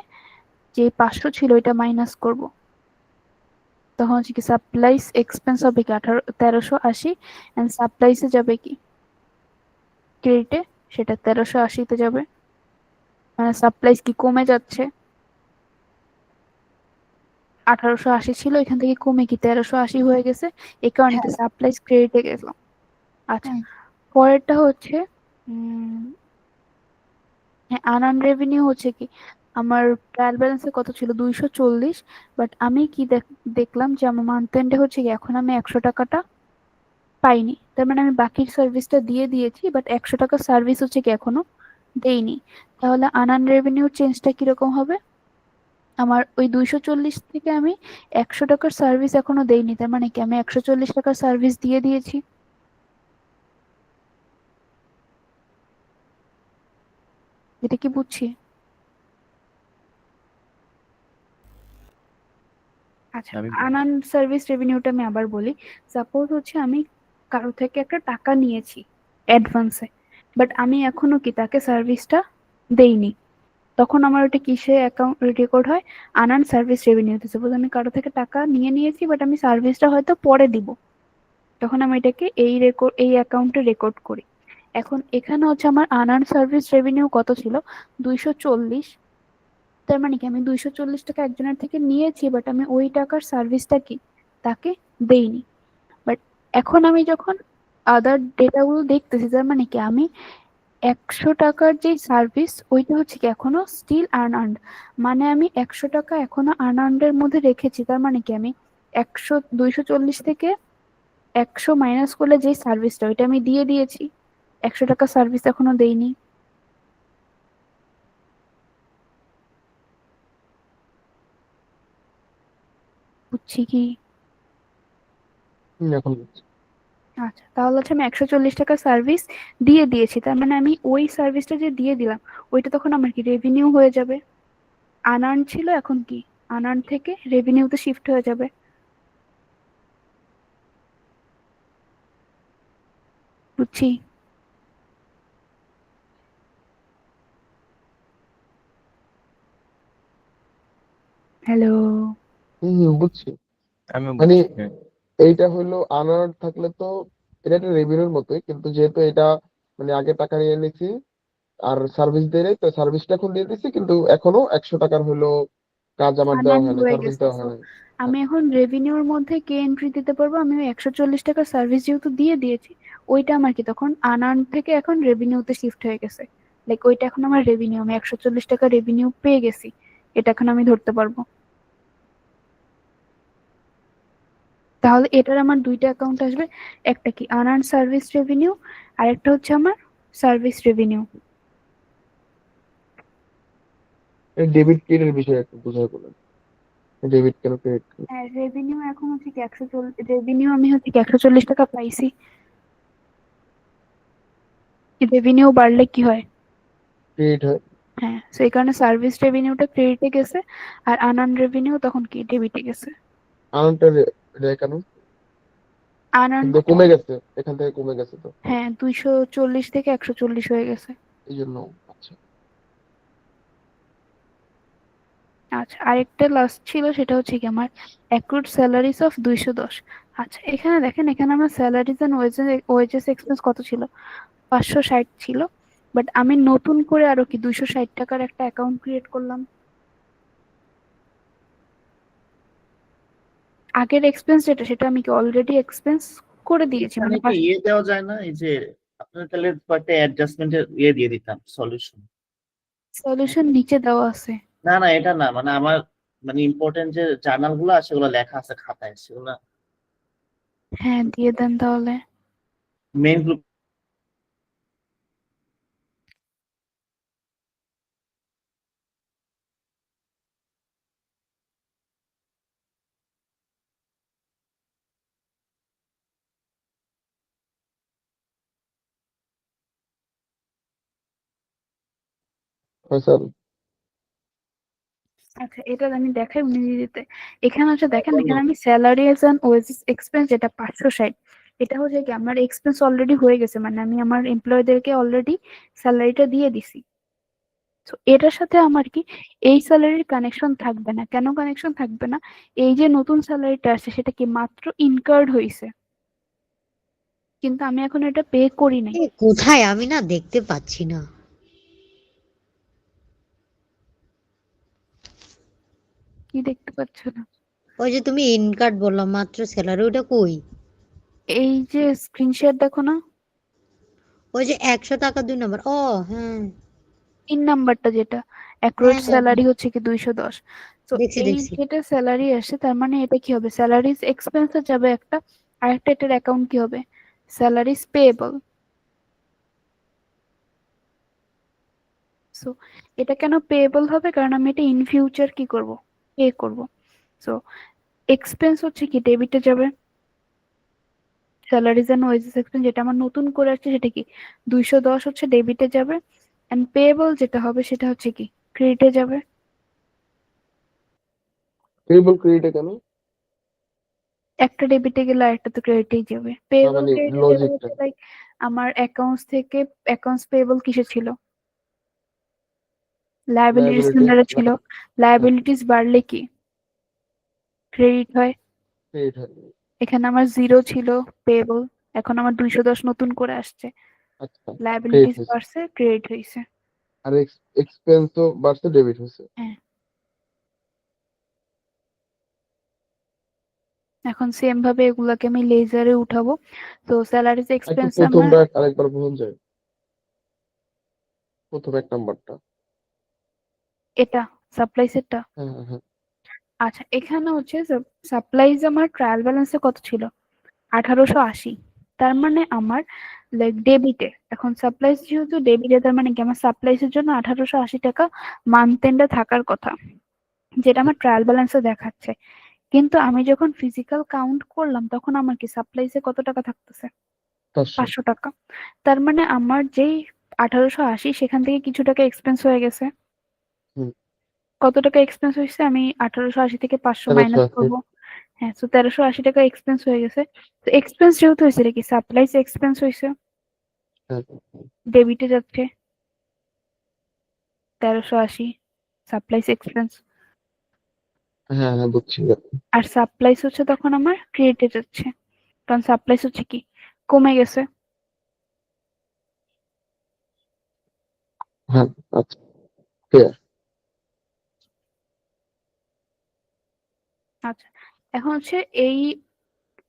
যে 500 ছিল এটা মাইনাস করব, তখন হচ্ছে কি সাপ্লাইস এক্সপেন্স হবে কি 1380, এন্ড সাপ্লাইসে যাবে কি ক্রেডিটে, সেটা 1380-তে যাবে। মানে সাপ্লাইস কি কমে যাচ্ছে, 1880 ছিল এখান থেকে কমে কি 1380 হয়ে গেছে, এই কারণে কি সাপ্লাইস ক্রেডিটে গেল। আচ্ছা, হুম। পরেরটা হচ্ছে হ্যাঁ আনআর্ন রেভিনিউ হচ্ছে কি আমার ট্রায়াল ব্যালেন্সে কত ছিল 240, বাট আমি কি দেখলাম যে আমার মান্থ এন্ডে হচ্ছে কি এখন আমি 100 টাকাটা পাইনি, তার মানে আমি বাকি সার্ভিসটা দিয়ে দিয়েছি বাট 100 টাকা সার্ভিস হচ্ছে কি এখনো দেইনি। তাহলে আনআর্ন রেভিনিউ চেঞ্জটা কিরকম হবে, আমার ওই 240 থেকে আমি 100 টাকার সার্ভিস এখনো দেইনি, তার মানে কি আমি 140 টাকার সার্ভিস দিয়ে দিয়েছি। এটা কি বুঝছি? আচ্ছা, আমি আনআর্ন সার্ভিস রেভিনিউটা আমি আবার বলি। সাপোজ হচ্ছে আমি কারো থেকে একটা টাকা নিয়েছি অ্যাডভান্সে, বাট আমি এখনো কি তাকে সার্ভিসটা দেইনি, তখন আমার ওটা কিসে অ্যাকাউন্ট রেকর্ড হয়, আনআর্ন সার্ভিস রেভিনিউতে। সাপোজ আমি কারো থেকে টাকা নিয়েছি বাট আমি সার্ভিসটা হয়তো পরে দিব, তখন আমি এটাকে এই অ্যাকাউন্টে রেকর্ড করি। এখন এখানে হচ্ছে আমার আনআর্ন সার্ভিস রেভিনিউ কত ছিল 240, তার মানে কি আমি 240 টাকা একজনের থেকে নিয়েছি বাট আমি ওই টাকার সার্ভিসটা কি তাকে দেইনি। বাট এখন আমি যখন আদার ডেটাগুলো দেখতেছি, তার মানে কি আমি 100 টাকার যে সার্ভিস ওইটা হচ্ছে কি এখনো স্টিল আনআর্নড, মানে আমি 100 টাকা এখনো আনআর্নডের মধ্যে রেখেছি, তার মানে কি আমি 240 থেকে 100 মাইনাস করলে যে সার্ভিসটা ওইটা আমি দিয়ে দিয়েছি, 100 টাকা সার্ভিস এখনো দেইনি। বুঝছি কি? এখন বুঝছি। আচ্ছা, তাহলে হচ্ছে আমি 140 টাকা সার্ভিস দিয়ে দিয়েছি, তার মানে আমি ওই সার্ভিসটা যে দিয়ে দিলাম ওইটা তখন আমার কি রেভিনিউ হয়ে যাবে। আনআর্ন ছিল এখন কি আনআর্ন থেকে রেভিনিউতে শিফট হয়ে যাবে। বুঝছি? হ্যালো? বুঝছি। আমি মানে বুঝছি, হ্যাঁ। এইটা হলো আনার্ন থাকলে তো এটা একটা রেভিনিউর মতোই, কিন্তু যেহেতু এটা মানে আগে টাকা নিয়ে নিছি আর সার্ভিস দেয় নাই, তো সার্ভিসটা এখন দিয়ে দিছি, কিন্তু এখনো 100 টাকার হলো কাজ আমার দেওয়া আনআর্ন হয় না, হয়ে সার্ভিস গেছে। দেওয়া So, হয় নাই। আমি এখন রেভিনিউর মধ্যে কে এন্ট্রি দিতে পারবো, আমি ওই 140 টাকার সার্ভিস যেহেতু দিয়ে দিয়েছি ওইটা আমার কি তখন আনআর্ন থেকে এখন রেভিনিউতে শিফট হয়ে গেছে। লাইক ওইটা এখন আমার রেভিনিউ, আমি 140 টাকা রেভিনিউ পেয়ে গেছি, এটা এখন আমি ধরতে পারবো। তাহলে এটার আমার দুইটা অ্যাকাউন্ট আসবে, একটা কি আনআর্ন সার্ভিস রেভিনিউ আর একটা হচ্ছে আমার সার্ভিস রেভিনিউ। ডেবিট ক্রেডিটের বিষয়ে একটু বোঝাই বলেন, ডেবিট কেন ক্রেডিট কেন? হ্যাঁ, রেভিনিউ এখন হচ্ছে কি 140, রেভিনিউ আমি হচ্ছে কি 140 টাকা পাইছি, রেভিনিউ বাড়লে কি হয়, ক্রেডিট হয়। হ্যাঁ, সেই কারণে সার্ভিস রেভিনিউটা ক্রেডিটে গেছে আর আনআর্ন রেভিনিউ তখন কি ডেবিটে গেছে। আনার্নটা কেন? আনআর্ন কিন্তু কমে গেছে, এখান থেকে কমে গেছে তো, হ্যাঁ 240 থেকে 140 হয়ে গেছে। এই জন্য। আচ্ছা, আচ্ছা, আরেকটা লাস্ট ছিল সেটা হচ্ছে কি আমার অ্যাক্রুড স্যালারিজ অফ 210। আচ্ছা, এখানে দেখেন এখানে আমার স্যালারিজ এন্ড ওয়েজেস এক্সপেন্স কত ছিল 560 ছিল, বাট আমি নতুন করে আরো কি 260 টাকার একটা অ্যাকাউন্ট ক্রিয়েট করলাম। আগের এক্সপেন্স যেটা সেটা আমি কি অলরেডি এক্সপেন্স করে দিয়েছি, এখানে মানে কি ইয়ে দেওয়া যায় না, এই যে আপনার তাহলে কয়েকটা অ্যাডজাস্টমেন্টের ইয়ে দিয়ে দিতাম সলিউশন। সলিউশন নিচে দেওয়া আছে। না না, এটা না, মানে আমার মানে ইম্পর্টেন্ট যে জার্নাল গুলো আছে সেগুলো লেখা আছে খাতায়, সেগুলো হ্যাঁ, দিয়ে দেন তাহলে। Main group. হ্যাঁ স্যার। আচ্ছা, এটা আমি দেখাই উনি দিয়ে দিতে। এখানে হচ্ছে দেখেন, এখানে আমি স্যালারিজ এন্ড ওয়েজেস এক্সপেন্স যেটা 560, এটা হচ্ছে কি আমার এক্সপেন্স অলরেডি হয়ে গেছে, মানে আমি আমার এমপ্লয়ীদেরকে অলরেডি স্যালারিটা দিয়ে দিছি। তো এটার সাথে আমার কি এই স্যালারির কানেকশন থাকবে না। কেন কানেকশন থাকবে না? এই যে নতুন স্যালারিটা আসছে সেটা কি মাত্র ইনকার্ড হয়েছে, কিন্তু আমি এখন এটা পে করি নাই। কোথায় আমি না দেখতে পাচ্ছি না। কি দেখতে পাচ্ছ না? ওই যে তুমি ইনকার্ড বললাম মাত্র স্যালারি, ওটা কই? এই যে স্ক্রিনশট দেখো না, ওই যে 100 টাকা 2 নম্বর। ও হ্যাঁ 3 নাম্বারটা যেটা অ্যাক্রুয়েড হ্যাঁ, স্যালারি হচ্ছে কি 210। তো দেখছি এই দেখছি। যেটা স্যালারি আসে তার মানে এটা কি হবে, স্যালারিজ এক্সপেন্সে যাবে একটা, আরেকটা এটার অ্যাকাউন্ট কি হবে, স্যালারিজ পেয়েবল। সো এটা কেন পেয়েবল হবে? কারণ আমি এটা ইন ফিউচার কি করব, পে করব। সো এক্সপেন্স হচ্ছে কি ডেবিটে যাবে, স্যালারিজ এন্ড ওয়েজেস এক্সপেন্স যেটা আমার নতুন করে আসছে সেটা কি 210 হচ্ছে ডেবিটে যাবে, এন্ড পেয়েবল যেটা হবে সেটা হচ্ছে কি ক্রেডিটে যাবে। পেয়েবল ক্রেডিটে কেন? একটা ডেবিটে গেলে আরেকটা তো ক্রেডিটেই যাবে। না পেয়েবল মানে ক্রেডিটে গেলে লজিকটা। হচ্ছে লাইক আমার অ্যাকাউন্টস থেকে অ্যাকাউন্টস পেয়েবল কিসে ছিল, লায়াবিলিটিস লায়াবিলিটি। আন্ডারে ছিল। লায়াবিলিটিস বাড়লে কি ক্রেডিট হয়। ক্রেডিট হয়। এখানে আমার 0 ছিল পেয়েবল, এখন আমার 210 নতুন করে আসছে, আচ্ছা, ক্রেডিট লায়াবিলিটিস হয়েছে। বাড়ছে, ক্রেডিট হয়েছে। আর এক্সপেন্সও বাড়ছে, ডেবিট হয়েছে। হ্যাঁ, এখন সেম ভাবে এগুলাকে আমি লেজারে উঠাবো। তো স্যালারিজ একটু এক্সপেন্স আমার প্রথমটা আরেকবার বলুন যায়, প্রথম এক নাম্বারটা। এটা সাপ্লাইসেরটা। হ্যাঁ হ্যাঁ হ্যাঁ। আচ্ছা, এখানে হচ্ছে সাপ্লাইজ আমার ট্রায়াল ব্যালেন্সে কত ছিল, 1880। তার মানে আমার লাইক ডেবিটে, এখন সাপ্লাইজ যেহেতু ডেবিটে, তার মানে কি আমার সাপ্লাইজের জন্য 1880 টাকা মান্থ এন্ডে থাকার কথা, যেটা আমার ট্রায়াল ব্যালেন্সে দেখাচ্ছে। কিন্তু আমি যখন ফিজিক্যাল কাউন্ট করলাম তখন আমার কি সাপ্লাইজে কত টাকা থাকতেছে, 500। 500 টাকা। তার মানে আমার যেই 1880 সেখান থেকে কিছু টাকা এক্সপেন্স হয়ে গেছে। হুম। কত টাকা এক্সপেন্স হয়েছে, আমি 1880 থেকে 500 মাইনাস 1380। করবো। হ্যাঁ, তো 1380 টাকা এক্সপেন্স হয়ে গেছে। তো এক্সপেন্স যেহেতু হয়েছে এটা কি সাপ্লাইজ এক্সপেন্স হয়েছে, হ্যাঁ ডেবিটে যাচ্ছে 1380 সাপ্লাইজ এক্সপেন্স, হ্যাঁ হ্যাঁ বুঝছি। আর সাপ্লাইজ হচ্ছে তখন আমার ক্রেডিটে যাচ্ছে, কারণ সাপ্লাইজ হচ্ছে কি কমে গেছে। হ্যাঁ আচ্ছা, ক্লিয়ার। আচ্ছা, এখন হচ্ছে এই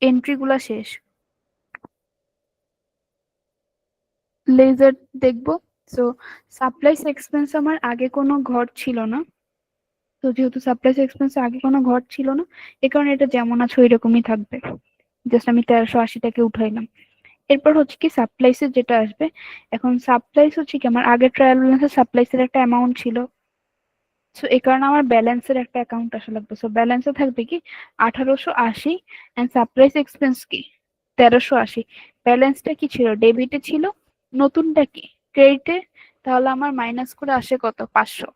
এন্ট্রি গুলা শেষ, লেজার দেখবো। সো সাপ্লাইজ এক্সপেন্স আমার আগে কোনো ঘর ছিল না, তো যেহেতু সাপ্লাইজ এক্সপেন্স আগে কোনো ঘর ছিল না, এ কারণে এটা যেমন আছে ওই রকমই থাকবে, জাস্ট আমি 1380 টাকে উঠাইলাম। এরপর হচ্ছে কি সাপ্লাইসের যেটা আসবে, এখন সাপ্লাইস হচ্ছে কি আমার আগের ট্রায়াল ব্যালেন্সে সাপ্লাইসের একটা অ্যামাউন্ট ছিল, সো এই কারণে আমার ব্যালেন্সের একটা অ্যাকাউন্ট আসা লাগবে। সো ব্যালেন্সে থাকবে কি 1880 এন্ড সাপ্লাইস এক্সপেন্স কি 1380। ব্যালেন্সটা কি ছিল, ডেবিটে ছিল, নতুনটা কি ক্রেডিটে। তাহলে আমার মাইনাস করে আসে কত, 500।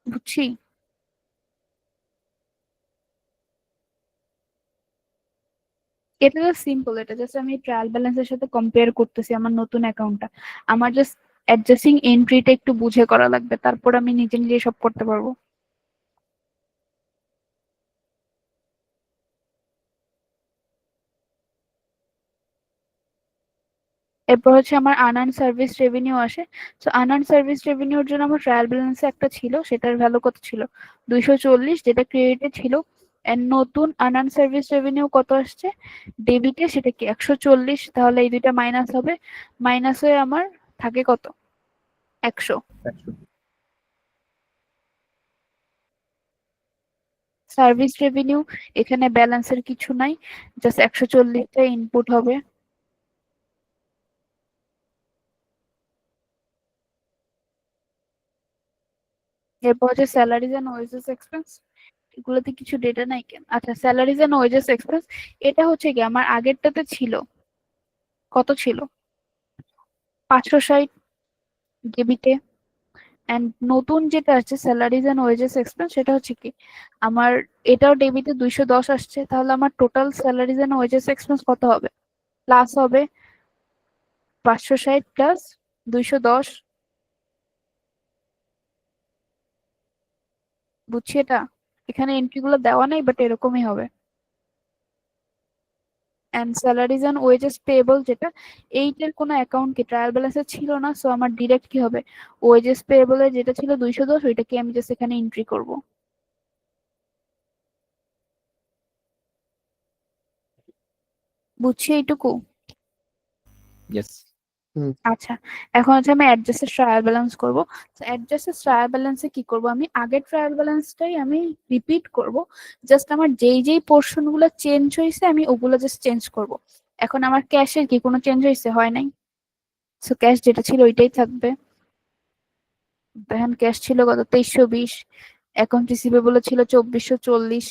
বুঝছি। এটা জাস্ট সিম্পল, এটা জাস্ট আমি ট্রায়াল ব্যালেন্সের সাথে কম্পেয়ার করতেছি আমার নতুন অ্যাকাউন্টটা। আমার জাস্ট অ্যাডজাস্টিং এন্ট্রিটা একটু বুঝে করা লাগবে, তারপর আমি নিজে নিজে সব করতে পারবো। এরপর হচ্ছে আমার আনআর্ন সার্ভিস রেভিনিউ আসে। তো আনআর্ন সার্ভিস রেভিনিউর জন্য আমার ট্রায়াল ব্যালেন্সে একটা ছিল, সেটার ভ্যালু কত ছিল 240, যেটা ক্রেডিটে ছিল এন্ড নতুন আনআর্ন সার্ভিস রেভিনিউ কত আসছে ডেবিটে, সেটা কি 140, তাহলে এই দুইটা মাইনাস হবে, মাইনাস হয়ে আমার থাকে কত 100। 100। সার্ভিস রেভিনিউ এখানে ব্যালেন্সের কিছু নাই, জাস্ট 140টা ইনপুট হবে। এরপর হচ্ছে স্যালারিজ এন্ড ওয়েজেস এক্সপেন্স, এগুলোতে কিছু ডেটা নাই কেন? আচ্ছা, স্যালারিজ এন্ড ওয়েজেস এক্সপেন্স এটা হচ্ছে কি আমার আগেরটাতে ছিল, কত ছিল 560 ডেবিটে, এন্ড নতুন যেটা আছে স্যালারিজ এন্ড ওয়েজেস এক্সপেন্স সেটা হচ্ছে কি আমার এটাও ডেবিটে 210 আসছে, তাহলে আমার total salaries and wages expense কত হবে? প্লাস হবে 560 প্লাস 210। বুঝছি এটা, এখানে এন্ট্রি গুলো দেওয়া নাই বাট এরকমই হবে। And salaries and wages payable যেটা, এইটার কোনো অ্যাকাউন্ট কি ট্রায়াল ব্যালেন্সে ছিল না, সো আমার ডিরেক্ট কি হবে ওয়েজেস পেয়েবল এর যেটা ছিল 210 ওইটাকে আমি জাস্ট এখানে এন্ট্রি করব। বুঝছি এইটুকু। ইয়েস। আচ্ছা, এখন হচ্ছে আমি অ্যাডজাস্টেড ট্রায়াল ব্যালেন্স করব। অ্যাডজাস্টেড ট্রায়াল ব্যালেন্সে কি করব, আমি আগের ট্রায়াল ব্যালেন্সটাই আমি রিপিট করব, জাস্ট আমার যেই যেই পোর্শন গুলো চেঞ্জ হয়েছে আমি ওগুলো জাস্ট চেঞ্জ করব। এখন আমার ক্যাশের কি কোনো চেঞ্জ হয়েছে? হয় নাই, সো ক্যাশ যেটা ছিল ওইটাই থাকবে। দেখেন ক্যাশ ছিল কত 2320, অ্যাকাউন্ট রিসিভেবল ছিল 2440,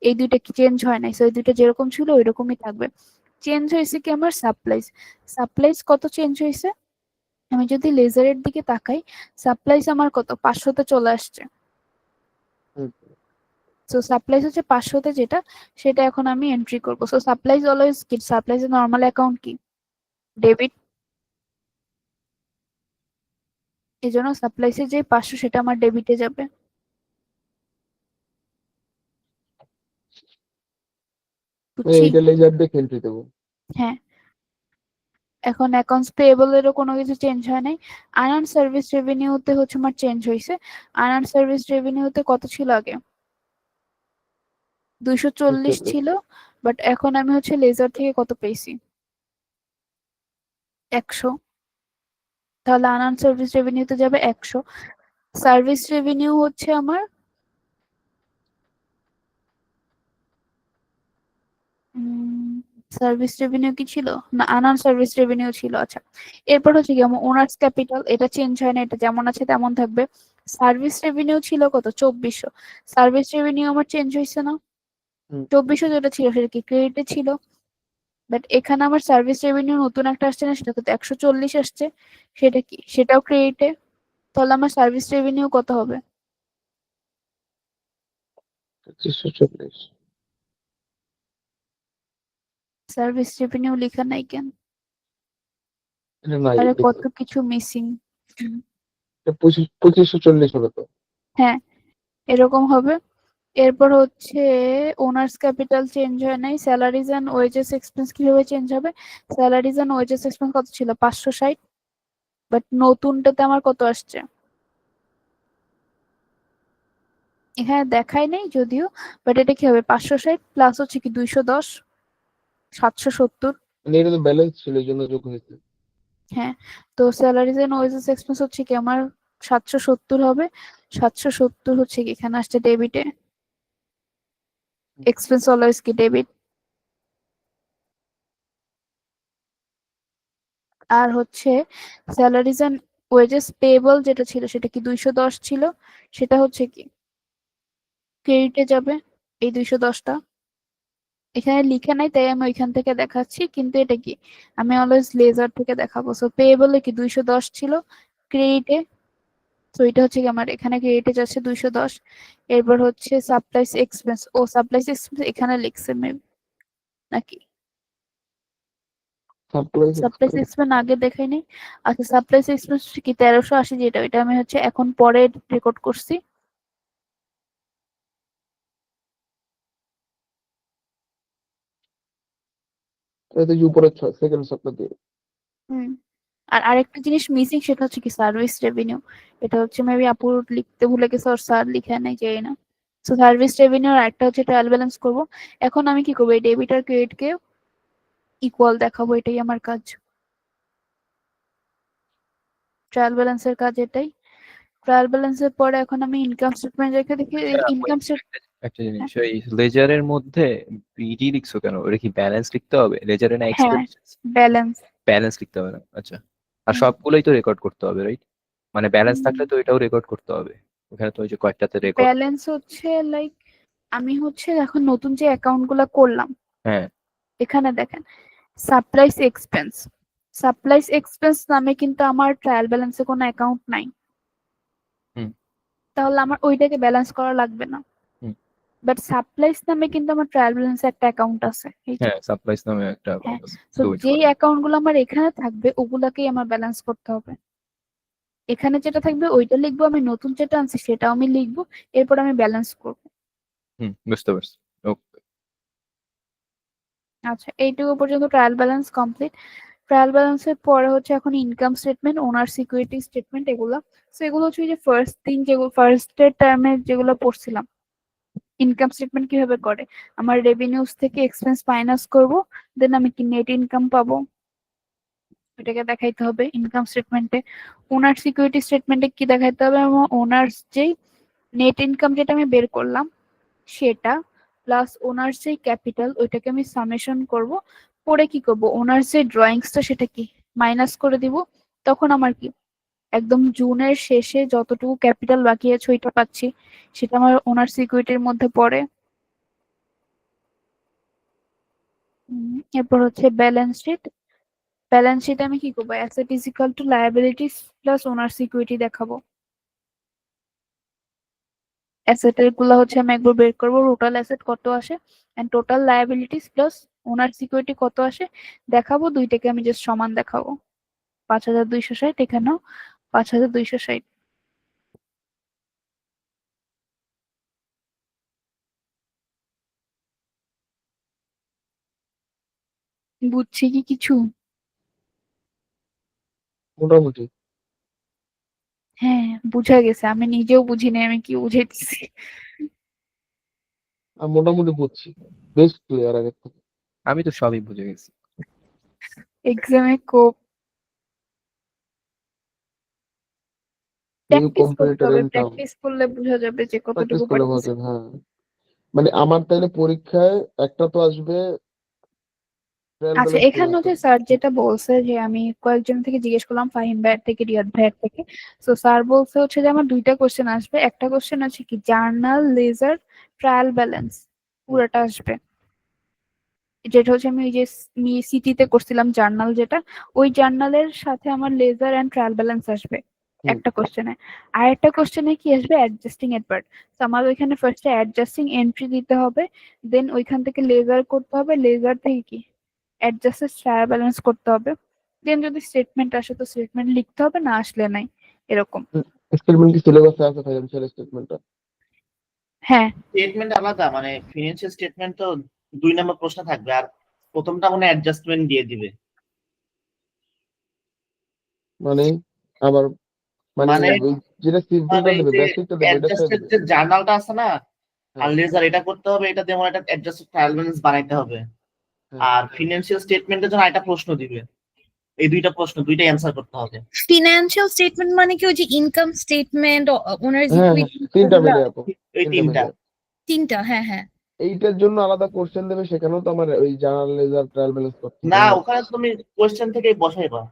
এই দুইটা কি চেঞ্জ হয় নাই, সো এই দুইটা যেরকম ছিল ওইরকমই থাকবে। চেঞ্জ হয়েছে কি আমার সাপ্লাইজ, সাপ্লাইজ কত চেঞ্জ হয়েছে, আমি যদি লেজারের দিকে তাকাই সাপ্লাইজ আমার কত 500তে চলে আসছে। সো সাপ্লাইজ হচ্ছে 500তে যেটা, সেটা এখন আমি এন্ট্রি করব। সো সাপ্লাইজ অলওয়েজ কি, সাপ্লাইজ এর নরমাল অ্যাকাউন্ট কি ডেবিট, এই জন্য সাপ্লাইজের যে 500 সেটা আমার ডেবিটে যাবে। বুঝছি, এইটা লেজার দেখে এন্ট্রি দেবো। হ্যাঁ। এখন অ্যাকাউন্টস পেয়েবল এরও কোনো কিছু চেঞ্জ হয় নাই। আনআর্ন সার্ভিস রেভিনিউতে হচ্ছে আমার চেঞ্জ হয়েছে। আনআর্ন সার্ভিস রেভিনিউতে কত ছিল আগে 240 ছিল, বাট এখন আমি হচ্ছে লেজার থেকে কত পেয়েছি 100, তাহলে আনআর্ন সার্ভিস রেভিনিউতে যাবে 100। সার্ভিস রেভিনিউ হচ্ছে আমার সার্ভিস রেভিনিউ কি ছিল না, আনআর্ন সার্ভিস রেভিনিউ ছিল। আচ্ছা, এরপর হচ্ছে কি আমার ওনার্স ক্যাপিটাল, এটা চেঞ্জ হয় না, এটা যেমন আছে তেমন থাকবে। সার্ভিস রেভিনিউ ছিল কত 2400, সার্ভিস রেভিনিউ আমার চেঞ্জ হয়েছে না, 2400 যেটা ছিল সেটা কি ক্রেডিটে ছিল, বাট এখানে আমার সার্ভিস রেভিনিউ নতুন একটা আসছে না, সেটা কত 140 আসছে, সেটা কি সেটাও ক্রেডিটে, তাহলে আমার সার্ভিস রেভিনিউ কত হবে? 2540। সার্ভিস রেভিনিউ লেখা নাই কেন? এটা নাই, আরে দেখো। কত কিছু মিসিং। এটা 2540 হবে তো। হ্যাঁ, এরকম হবে। এরপর হচ্ছে ওনার্স ক্যাপিটাল চেঞ্জ হয় নাই। স্যালারিজ এন্ড ওয়েজেস এক্সপেন্স কিভাবে চেঞ্জ হবে, স্যালারিজ এন্ড ওয়েজেস এক্সপেন্স কত ছিল 560, বাট নতুনটাতে আমার কত আসছে এখানে দেখাই নেই যদিও, বাট এটা কি হবে 560 প্লাস হচ্ছে কি 210, 770। মানে এটা তো ব্যালেন্স ছিল এই জন্য যোগ হয়েছে। হ্যাঁ, তো স্যালারিজ এন্ড ওয়েজেস এক্সপেন্স হচ্ছে কি আমার 770 হবে, 770 হচ্ছে কি এখানে আসছে ডেবিটে, এক্সপেন্স অলওয়েজ কি ডেবিট। আর হচ্ছে স্যালারিজ এন্ড ওয়েজেস পেয়েবল যেটা ছিল সেটা কি 210 ছিল, সেটা হচ্ছে কি ক্রেডিটে যাবে এই 210টা, এখানে লিখে নাই তাই আমি ওইখান থেকে দেখাচ্ছি, কিন্তু এটা কি আমি অলওয়েজ লেজার থেকে দেখাবো। সো পেয়েবলে কি 210 ছিল ক্রেডিটে, তো এটা হচ্ছে কি আমার এখানে ক্রেডিটে যাচ্ছে 210। এরপর হচ্ছে সাপ্লাইস এক্সপেন্স, ও সাপ্লাইস এক্সপেন্স এখানে লিখছে মেবি নাকি, সাপ্লাইজ সাপ্লাইস এক্সপেন্স আগে দেখাই নাই। আচ্ছা, সাপ্লাইস এক্সপেন্স কি 1380 যেটা, এটা আমি হচ্ছে এখন পরে রেকর্ড করছি। এটা যে উপরে সেকেন্ড সপ্তাহ দিয়ে। হুম, আর আরেকটা জিনিস মিসিং সেটা হচ্ছে কি সার্ভিস রেভিনিউ, এটা হচ্ছে মেবি আপু লিখতে ভুলে গেছে আর স্যার লিখে নাই, জানি না। সো সার্ভিস রেভিনিউ আর একটা হচ্ছে ট্রায়াল ব্যালেন্স করব। এখন আমি কি করবো, এই ডেবিট আর ক্রেডিটকে ইকুয়াল দেখাবো, এটাই আমার কাজ। ট্রায়াল ব্যালেন্সের কাজ এটাই। ট্রায়াল ব্যালেন্সের পরে এখন আমি ইনকাম স্টেটমেন্ট রেখে দেখি ইনকাম স্টেটমেন্ট। একটা জিনিস, ওই লেজারের মধ্যে বিডি লিখছো কেন? ওটা কি ব্যালেন্স লিখতে হবে লেজারে না হ্যাঁ, এক্সপেন্স? ব্যালেন্স। ব্যালেন্স লিখতে হবে না, আচ্ছা। আর হুম। সবগুলোই তো রেকর্ড করতে হবে, রাইট? মানে ব্যালেন্স হুম। থাকলে তো এটাও রেকর্ড করতে হবে। ওখানে তো ওই যে কয়েকটাতে রেকর্ড। ব্যালেন্স হচ্ছে লাইক আমি হচ্ছে এখন নতুন যে অ্যাকাউন্ট গুলা করলাম, হ্যাঁ, এখানে দেখেন সাপ্লাইস এক্সপেন্স। সাপ্লাইস এক্সপেন্স নামে কিন্তু আমার ট্রায়াল ব্যালেন্সে কোনো অ্যাকাউন্ট নাই। হুম। তাহলে আমার ওইটাকে ব্যালেন্স করা লাগবে না। হুম। বাট সাপ্লাইস নামে কিন্তু আমার ট্রায়াল ব্যালেন্সে একটা অ্যাকাউন্ট আছে, এই যে। হ্যাঁ, সাপ্লাইস নামে একটা হ্যাঁ, account আছে। তো তো ওইটা যেই করে। অ্যাকাউন্ট গুলো আমার এখানে থাকবে ওগুলাকেই আমার ব্যালেন্স করতে হবে। এখানে যেটা থাকবে ওইটা লিখবো, আমি নতুন যেটা আনছি সেটাও আমি লিখবো, এরপর আমি ব্যালেন্স করবো। বুঝতে পারছি। ওকে। আচ্ছা, এইটুকু পর্যন্ত ট্রায়াল ব্যালেন্স কমপ্লিট। ট্রায়াল ব্যালেন্সের পরে হচ্ছে এখন ইনকাম স্টেটমেন্ট, ওনার সিকিউরিটি স্টেটমেন্ট, এগুলো। সো এগুলো হচ্ছে ওই যে ফার্স্ট দিন যেগুলো ফার্স্ট এর টার্মে যেগুলো পড়ছিলাম, ইনকাম স্টেটমেন্ট কিভাবে করে। আমার রেভিনিউস থেকে এক্সপেন্স মাইনাস করব, দেন আমি কি নেট ইনকাম পাবো, এটাকে দেখাইতে হবে ইনকাম স্টেটমেন্টে। ওনার সিকিউরিটি স্টেটমেন্টে কি দেখাইতে হবে, আমার ওনার্স যেই নেট ইনকাম যেটা আমি বের করলাম সেটা প্লাস ওনার যে ক্যাপিটাল ওইটাকে আমি সামেশন করব, পরে কি করব ওনার যে ড্রয়িংসটা সেটা কি মাইনাস করে দিব। তখন আমার কি একদম জুনের শেষে যতটুকু ক্যাপিটাল বাকি আছে ওইটা পাচ্ছি, সেটা আমার ওনার সিকিউরিটির মধ্যে পড়ে। এরপর হচ্ছে ব্যালেন্স শিট। ব্যালেন্স শিট আমি কি করবো, asset is equal to liabilities plus owner security দেখাবো। অ্যাসেটের গুলো হচ্ছে আমি একবার বের করবো, টোটাল অ্যাসেট কত আসে and total liabilities plus owner security কত আসে দেখাবো। দুইটাকে আমি জাস্ট সমান দেখাবো। 5260, এখানেও 5260। বুঝছি কি কিছু? মোটামুটি। হ্যাঁ, বুঝা গেছে, আমি নিজেও বুঝিনি আমি কি বুঝাইতেছি। আমি মোটামুটি বুঝছি, বেশ ক্লিয়ার আগের থেকে। আমি তো সবই বুঝে গেছি। এক্সামে কোপ নিউ প্র্যাকটিস করতে কম্পিউটার হবে, ইনকাম প্র্যাকটিস করলে বোঝা যাবে যে প্র্যাকটিস কতটুকু করলে বোঝা পারতেছি। যাবে, হ্যাঁ। মানে আমার তাইলে পরীক্ষায় একটা তো আসবে ট্রায়াল আচ্ছা, ব্যালেন্স এখানে পর্যন্ত। হচ্ছে স্যার যেটা বলছে যে আমি কয়েকজন থেকে জিজ্ঞেস করলাম, ফাহিম ভাইয়ের থেকে, রিয়াদ ভাইয়ের থেকে। তো স্যার বলছে হচ্ছে যে আমার দুইটা কোশ্চেন আসবে, একটা কোশ্চেন আছে কি জার্নাল লেজার ট্রায়াল ব্যালেন্স পুরোটা আসবে, যেটা হচ্ছে আমি ওই যে সিটিতে করছিলাম জার্নাল, যেটা ওই জার্নালের সাথে আমার লেজার এন্ড ট্রায়াল ব্যালেন্স আসবে হুম। একটা কোশ্চেনে। আর একটা কোশ্চেনে কি আসবে, অ্যাডজাস্টিং এর পার্ট। তো আমার ওইখানে ফার্স্টে অ্যাডজাস্টিং এন্ট্রি দিতে হবে, দেন ওইখান থেকে লেজার করতে হবে, লেজার থেকে কি অ্যাডজাস্টেড ট্রায়াল ব্যালেন্স করতে হবে, দেন যদি স্টেটমেন্ট আসে তো স্টেটমেন্ট লিখতে হবে, না আসলে নাই, এরকম। স্টেটমেন্ট কি সিলেবাসে আছে ফাইন্যান্সিয়াল স্টেটমেন্টটা? হ্যাঁ, স্টেটমেন্ট আলাদা, মানে ফিনান্সিয়াল স্টেটমেন্ট তো 2 নম্বর প্রশ্ন থাকবে, আর প্রথমটা মানে অ্যাডজাস্টমেন্ট দিয়ে দিবে। মানে আবার মানে মানে ওই যেটা সিম্পলটা মানে দেবে, যে বেসিকটা দেবে, এটা ছেড়ে অ্যাডজাস্টেড দেবে। যে জার্নালটা আছে না, আর হ্যাঁ, লেজার এটা করতে হবে, এটা যেমন একটা অ্যাডজাস্টেড ট্রায়াল ব্যালেন্স বানাইতে হবে। হ্যাঁ। আর ফিনান্সিয়াল স্টেটমেন্টের জন্য একটা প্রশ্ন দিবে, এই দুইটা প্রশ্ন দুইটাই অ্যান্সার করতে হবে। ফিনান্সিয়াল স্টেটমেন্ট মানে কি ওই যে ইনকাম স্টেটমেন্ট, ওনার্স হ্যাঁ, ইকুইটি, তিনটা ওগুলা? মিলে আপু, এই তিনটা তিনটা। মিলে। তিনটা, হ্যাঁ হ্যাঁ। এইটার জন্য আলাদা কোশ্চেন দেবে, সেখানেও তো আমার ওই জার্নাল লেজার ট্রায়াল ব্যালেন্স করতে না, হবে। ওখানে তুমি কোয়েশ্চেন থেকেই বসাইবা।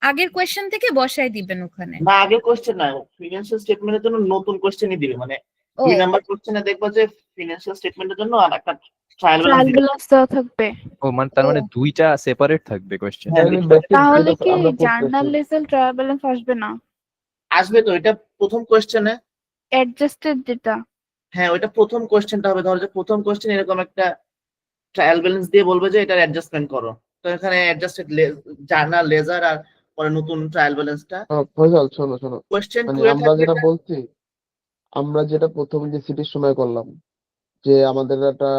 আগের কোয়েশ্চেন থেকে বসায় দিবেন ওখানে? না, আগে কোয়েশ্চেন না, ফিনান্সিয়াল স্টেটমেন্টের জন্য নতুন কোয়েশ্চেনই দিবে, মানে ও 2 নম্বর কোয়েশ্চেনে দেখবা যে ফিনান্সিয়াল স্টেটমেন্টের জন্য আর একটা ট্রায়াল ব্যালেন্স ট্রায়াল দিবে। ব্যালেন্স দেওয়া থাকবে। ও মানে তার ও মানে দুইটা সেপারেট থাকবে কোয়েশ্চেন। হ্যাঁ, তাহলে দুইটা বেসিক তাহলে যেটা কি আমরা জার্নাল পড়তেছি, লেজার ট্রায়াল ব্যালেন্স আসবে না, আসবে তো, এটা প্রথম কোয়েশ্চেনে। অ্যাডজাস্টেড যেটা? হ্যাঁ, ওইটা প্রথম কোয়েশ্চেনটা হবে, ধরো যে প্রথম কোয়েশ্চেন এরকম একটা ট্রায়াল ব্যালেন্স দিয়ে বলবে যে এটার অ্যাডজাস্টমেন্ট করো, তো এখানে অ্যাডজাস্টেড জার্নাল লেজার আর পরে নতুন ট্রায়াল ব্যালেন্সটা। ফয়সাল শোনো শোনো, কোয়েশ্চেন মানে 2 এ আমরা থাকবে যেটা এটা। বলছি, আমরা যেটা প্রথম যে সিটির সময় করলাম, যে আমাদের একটা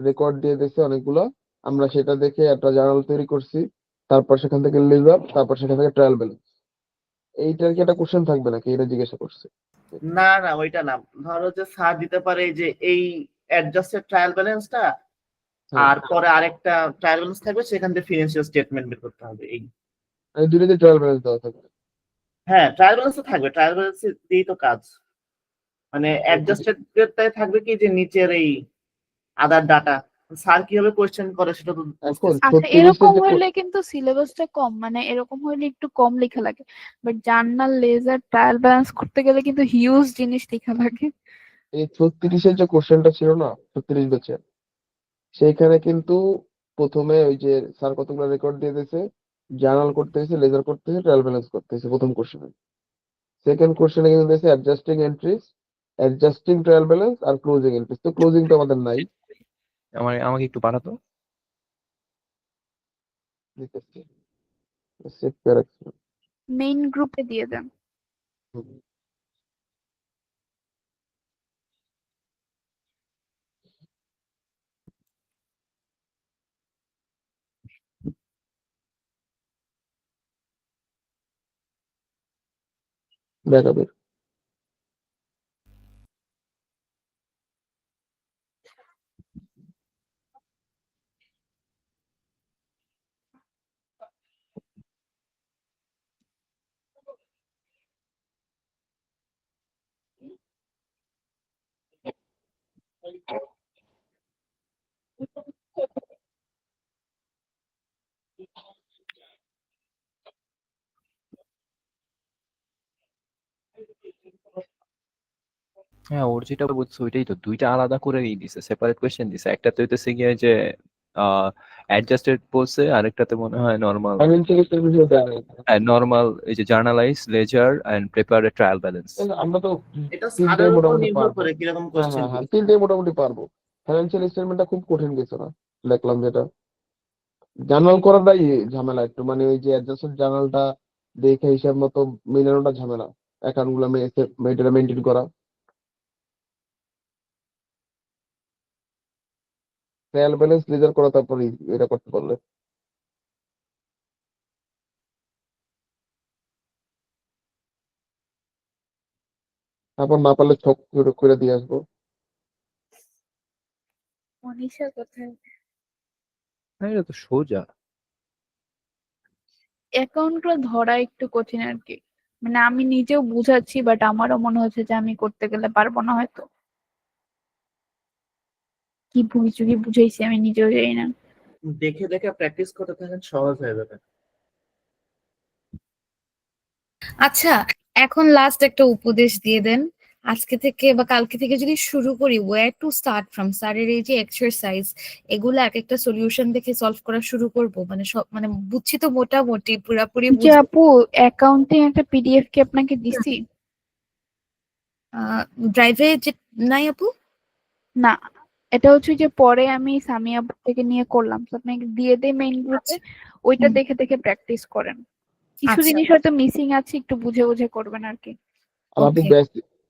রেকর্ড দিয়ে দিয়েছে অনেকগুলো, আমরা সেটা দেখে একটা জার্নাল তৈরি করছি, তারপর সেখান থেকে লেজার, তারপর সেখান থেকে ট্রায়াল ব্যালেন্স। এইটার কি একটা কোশ্চেন থাকবে নাকি, এটা জিজ্ঞাসা করছে। না না ওইটা না, ধরো যে স্যার দিতে পারে যে এই অ্যাডজাস্টেড ট্রায়াল ব্যালেন্সটা, হ্যাঁ, আর পরে আরেকটা ট্রায়াল ব্যালেন্স থাকবে, সেখান থেকে ফিনান্সিয়াল স্টেটমেন্ট বের করতে হবে। এই এই দুটোতে ট্রায়াল ব্যালেন্স দেওয়া থাকবে। হ্যাঁ, ট্রায়াল ব্যালেন্স তো থাকবে, ট্রায়াল ব্যালেন্স দিয়েই তো কাজ। মানে অ্যাডজাস্টেডটাই থাকবে কি যে নিচের এই আদার ডাটা, স্যার কিভাবে কোয়েশ্চেন করে সেটা তো এখন বুঝতেছি। আচ্ছা 36 এরকম যে হইলে কিন্তু সিলেবাসটা কম, মানে এরকম হইলে একটু কম লেখা লাগে, but journal ledger trial balance করতে গেলে কিন্তু হিউজ জিনিস লেখা লাগে। এই 36 যে কোশ্চেনটা ছিল না 36 ব্যাচে, সেইখানে কিন্তু প্রথমে ওই যে স্যার কতগুলো রেকর্ড দিয়ে দিয়েছে, জার্নাল করতে হয়েছে, লেজার করতে হয়েছে, ট্রায়াল ব্যালেন্স করতে হয়েছে প্রথম কোশ্চেনে। সেকেন্ড কোশ্চেনে কিন্তু দিয়েছে adjusting entries, adjusting trial balance আর ক্লোজিং এন্ট্রিজ। তো ক্লোজিং তো আমাদের নাই। আমাকে একটু পাঠাতো। দিতেছি সেভ করে রাখছি। মেইন গ্রুপে দিয়ে দেন। দেখাবে। হ্যাঁ, ওর যেটা বলছে ওইটাই তো, দুইটা আলাদা করে দিছে, সেপারেট কোয়েশ্চেন দিছে। একটাতে হইতেছে গিয়ে যে অ্যাডজাস্টেড বলছে, আরেকটাতে মনে হয় নরমাল। ফাইন্যান্সিয়াল স্টেটমেন্ট দেওয়া নেই। নরমাল এই যে journalize ledger and prepare a trial balance. আমরা তো এটা তিনটাই স্যারের উপর মোটামুটি নির্ভর পারবো। করে কিরকম হ্যাঁ কোয়েশ্চেন হ্যাঁ হ্যাঁ, দিবে। তিনটাই মোটামুটি পারবো। ফাইন্যান্সিয়াল স্টেটমেন্টটা খুব কঠিন গেছে না, দেখলাম যেটা। জার্নাল করাটাই ঝামেলা একটু, মানে ওই যে অ্যাডজাস্টেড জার্নালটা দেখে হিসাব মতো মেলানোটা ঝামেলা, অ্যাকাউন্ট গুলো মেনটেন করা। ট্রায়াল ব্যালেন্স লেজার করা, তারপরে এটা করতে পারলে। তারপর না পারলে ছক করে দিয়ে আসবো। মনীষা কোথায়? হ্যাঁ, এটা তো সোজা। অ্যাকাউন্ট গুলো ধরা একটু কঠিন আর কি, মানে আমি নিজেও বুঝাচ্ছি বাট আমারও মনে হচ্ছে যে আমি করতে গেলে পারবো না হয়তো। কি ভুল চুকি বুঝাইছি আমি নিজেও জানি না। দেখে দেখে প্র্যাকটিস করতে থাকেন, সহজ হয়ে যাবে। আচ্ছা, এখন লাস্ট একটা উপদেশ দিয়ে দেন। আজকে থেকে বা কালকে থেকে যদি শুরু করি, ওয়্যার টু স্টার্ট ফ্রম, স্যারের এই যে এক্সারসাইজ, এগুলো এক একটা সলিউশন দেখে সলভ করা শুরু করব। মানে সব, মানে বুঝছি তো মোটামুটি, পুরাপুরি যে আপু অ্যাকাউন্টিং একটা পিডিএফ কি আপনাকে দিছি? ড্রাইভে যে নাই আপু? না, এটা হচ্ছে যে পরে আমি সামিয়া আপু থেকে নিয়ে করলাম, তো আপনাকে দিয়ে দেই মেইন গ্রুপে, ওইটা হুম। দেখে দেখে প্র্যাকটিস করেন। কিছু আচ্ছা, জিনিস হয়তো মিসিং আছে, একটু বুঝে বুঝে করবেন আর কি। আর আপু ওকে।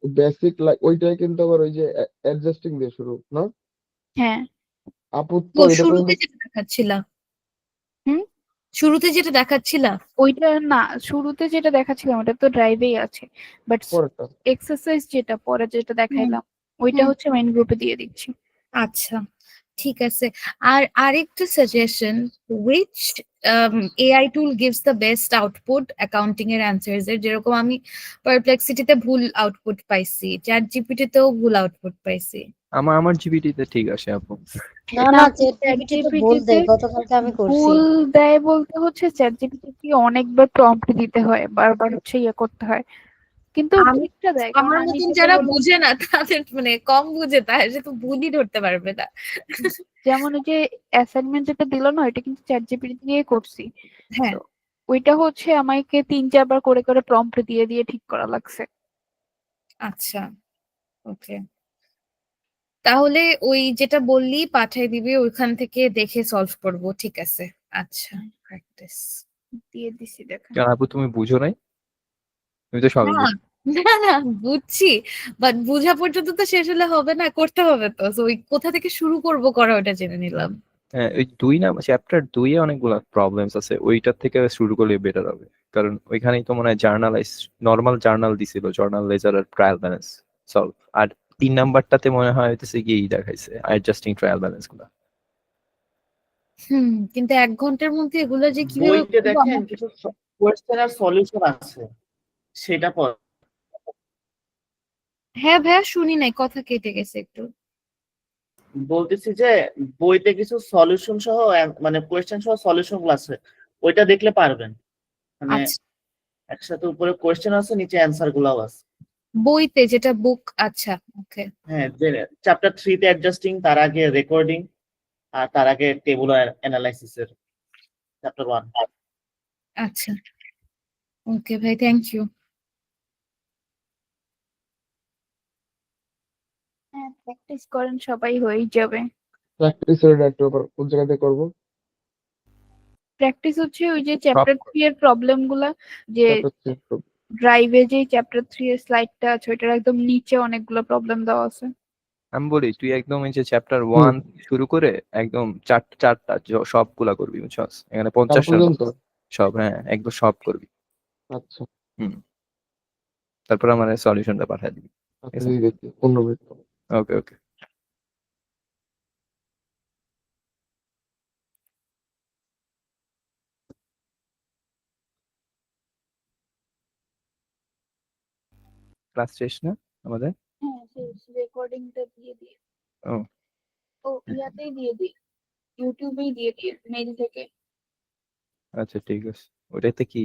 বেসিক ওইটাই কিন্তু আবার ওই যে অ্যাডজাস্টিং দিয়ে শুরু না হ্যাঁ। আপু, তো ও, এটা তো শুরুতে কিন্তু যেটা দেখাচ্ছিলা, হুম। শুরুতে যেটা দেখাচ্ছিলা, ওইটা না, শুরুতে যেটা দেখাচ্ছিলাম ওটা তো ড্রাইভেই আছে, বাট পরেরটা। এক্সারসাইজ যেটা পরে যেটা হুম, দেখাইলাম ওইটা হুম। হচ্ছে মেইন গ্রুপে দিয়ে দিচ্ছি। আচ্ছা, ঠিক আছে। আর আরেকটা suggestion, which AI tool gives the best output accounting এর answers এর? যেরকম আমি পারপ্লেক্সিটিতে ভুল আউটপুট পাইছি, চ্যাট জিপিটিতেও ভুল আউটপুট পাইছি। আমার জিপিটিতে ঠিক আছে আপু। না না না, আপু, চ্যাট জিপিটি তো ভুল ChatGPT তে দেয়, গতকালকে আমি করছি। ভুল দেয় বলতে হচ্ছে ChatGPT কে অনেকবার প্রম্পট দিতে হয়, বারবার হচ্ছে ইয়ে করতে হয়, কিন্তু আমি, ঠিকটা দেয়। কারণ আমার আমি মতন যেটা যারা বললাম, বুঝে না, তাদের মানে কম বুঝে, তাদের তো ভুলই ধরতে পারবে না। যেমন ওই যে অ্যাসাইনমেন্ট যেটা দিল না, ওইটা কিন্তু ChatGPT দিয়ে করছি। হ্যাঁ, তো ওইটা হচ্ছে আমাকে 3-4 বার করে করে প্রম্পট দিয়ে দিয়ে ঠিক করা লাগছে। আচ্ছা, ওকে। তাহলে ওই যেটা বললি পাঠাই দিবি, ওইখান থেকে দেখে সলভ করব, ঠিক আছে? আচ্ছা, প্র্যাকটিস। দিয়ে দিছি, দেখেন। কারণ আপু তুমি বুঝো নাই, তুমি তো সবই না বুঝো। না না, বুঝছি, বাট বুঝা পর্যন্ত তো শেষ হলে হবে না, করতে হবে তো। So, ওই কোথা থেকে শুরু করব করা, ওটা জেনে নিলাম। হ্যাঁ, ওই চ্যাপ্টার 2 এ অনেকগুলো প্রবলেমস আছে, ওইটার থেকে শুরু করলে বেটার হবে। কারণ ওইখানেই তো মনে হয় নর্মাল জার্নাল দিছিল, জার্নাল লেজার আর ট্রায়াল ব্যালেন্স সলভ। আর 3 নাম্বারটাতে মনে হয় হইতেছে কি দেখাইছে অ্যাডজাস্টিং ট্রায়াল ব্যালেন্স গুলা। কিন্তু 1 ঘন্টার মধ্যে এগুলো যে কিভাবে বইতে করবো দেখেন আমার- কিছু কোয়েশ্চেন আর সলিউশন আছে, সেটা পর হ্যাঁ ভাইয়া, শুনি নাই, কথা কেটে গেছে একটু। বলতেছি যে বইতে কিছু সলিউশন সহ মানে কোয়েশ্চেন সহ সলিউশন গুলো আছে, ওইটা দেখলে পারবেন। মানে আচ্ছা, একসাথে উপরে কোয়েশ্চেন আছে, নিচে অ্যান্সার গুলাও আছে। বইতে যেটা বুক, আচ্ছা ওকে। হ্যাঁ, যে চ্যাপ্টার 3 তে অ্যাডজাস্টিং, তার আগে রেকর্ডিং, আর তার আগে টেবুলার অ্যানালাইসিস এর চ্যাপ্টার 1। আচ্ছা, ওকে ভাই, থ্যাংক ইউ। হ্যাঁ, প্র্যাকটিস করেন, সবাই হয়েই যাবে। প্র্যাকটিসের একটা ব্যাপার, কোন জায়গাতে করবো? প্র্যাকটিস হচ্ছে ওই যে চ্যাপ্টার 3 এর প্রবলেম গুলা, যে ড্রাইভে যে চ্যাপ্টার 3 এর স্লাইডটা আছে ওইটার একদম নিচে অনেকগুলো প্রবলেম দেওয়া আছে। আমি বলি তুই একদম এই যে চ্যাপ্টার হুম। 1 শুরু করে একদম চারটা সবগুলা করবি, বুঝছস? এখানে কাল 50 পর্যন্ত? সব, হ্যাঁ একদম সব করবি। আচ্ছা তারপর আমার সলিউশনটা পাঠিয়ে দিবি। আচ্ছা, দিয়ে দেখি 15 মিনিট পর। ওকে ওকে। ক্লাস শেষ না আমাদের? হ্যাঁ, সেই রেকর্ডিংটা দিয়ে দিই। ও ও ইয়াতেই দিয়ে দিই, ইউটিউবেই দিয়ে দিই মেইল থেকে। আচ্ছা ঠিক আছে। ওটাতে কি